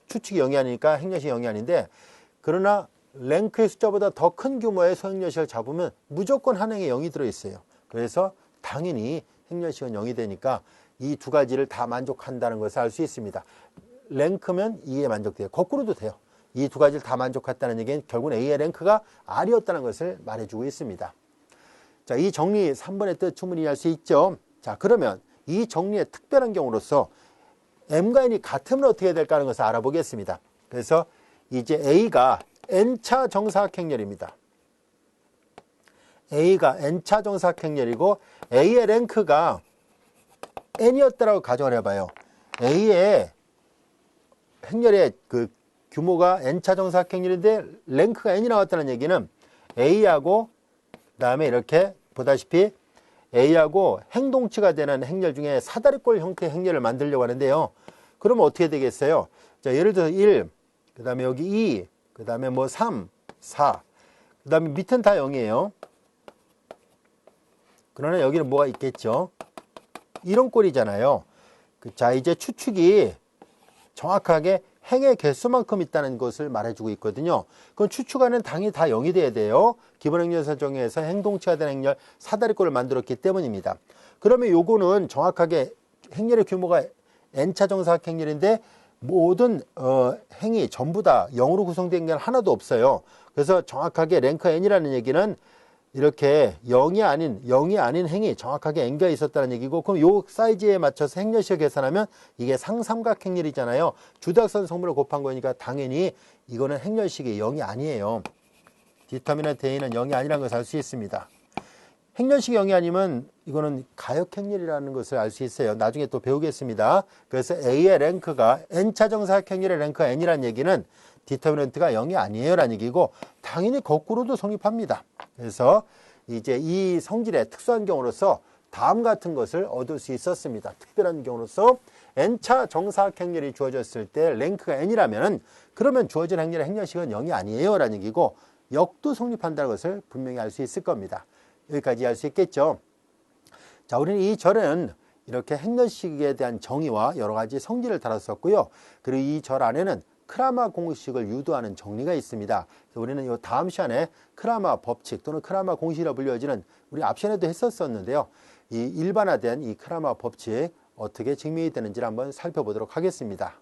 추측이 0이 아니니까 행렬식이 0이 아닌데, 그러나 랭크의 숫자보다 더 큰 규모의 소행렬식을 잡으면 무조건 한 행에 0이 들어있어요. 그래서 당연히 행렬식은 0이 되니까 이 두 가지를 다 만족한다는 것을 알 수 있습니다. 랭크면 2에 만족돼요. 거꾸로도 돼요. 이 두 가지를 다 만족했다는 얘기는 결국은 A의 랭크가 R이었다는 것을 말해주고 있습니다. 자, 이 정리 3번의 뜻 충분히 이해할 수 있죠. 자, 그러면 이 정리의 특별한 경우로서 M과 N이 같으면 어떻게 될까 하는 것을 알아보겠습니다. 그래서 이제 A가 N차 정사각행렬입니다. A가 N차 정사각행렬이고 A의 랭크가 N이었다라고 가정을 해봐요. A의 행렬의 그 규모가 N차 정사각행렬인데 랭크가 N이 나왔다는 얘기는 A하고 그 다음에 이렇게 보다시피 A하고 행동치가 되는 행렬 중에 사다리꼴 형태의 행렬을 만들려고 하는데요. 그러면 어떻게 되겠어요? 자, 예를 들어서 1, 그 다음에 여기 2, 그 다음에 뭐 3, 4, 그 다음에 밑은 다 0이에요. 그러나 여기는 뭐가 있겠죠? 이런 꼴이잖아요. 자, 이제 추측이 정확하게 행의 개수만큼 있다는 것을 말해주고 있거든요. 그럼 추측하는 당이 다 0이 돼야 돼요. 기본 행렬 정의에서 행동치가 된 행렬 사다리꼴을 만들었기 때문입니다. 그러면 요거는 정확하게 행렬의 규모가 N차 정사각 행렬인데 모든 행이 전부 다 0으로 구성된 행렬 하나도 없어요. 그래서 정확하게 랭크 N이라는 얘기는 이렇게 0이 아닌 행이 정확하게 N가 있었다는 얘기고, 그럼 요 사이즈에 맞춰서 행렬식을 계산하면 이게 상삼각 행렬이잖아요. 주도학선 성분을 곱한 거니까 당연히 이거는 행렬식이 0이 아니에요. 디터미넌트 A는 0이 아니라는 것을 알 수 있습니다. 행렬식이 0이 아니면 이거는 가역 행렬이라는 것을 알 수 있어요. 나중에 또 배우겠습니다. 그래서 A의 랭크가 N차 정사각 행렬의 랭크가 N이라는 얘기는 디터미넌트가 0이 아니에요 라는 얘기고, 당연히 거꾸로도 성립합니다. 그래서 이제 이 성질의 특수한 경우로서 다음 같은 것을 얻을 수 있었습니다. 특별한 경우로서 N차 정사각 행렬이 주어졌을 때 랭크가 N이라면 그러면 주어진 행렬의 행렬식은 0이 아니에요 라는 얘기고, 역도 성립한다는 것을 분명히 알 수 있을 겁니다. 여기까지 알 수 있겠죠. 자, 우리는 이 절은 이렇게 행렬식에 대한 정의와 여러 가지 성질을 다뤘었고요. 그리고 이 절 안에는 크라마 공식을 유도하는 정리가 있습니다. 우리는 이 다음 시간에 크라마 법칙 또는 크라마 공식이라 불려지는, 우리 앞 시간에도 했었는데요. 이 일반화된 이 크라마 법칙 어떻게 증명이 되는지를 한번 살펴보도록 하겠습니다.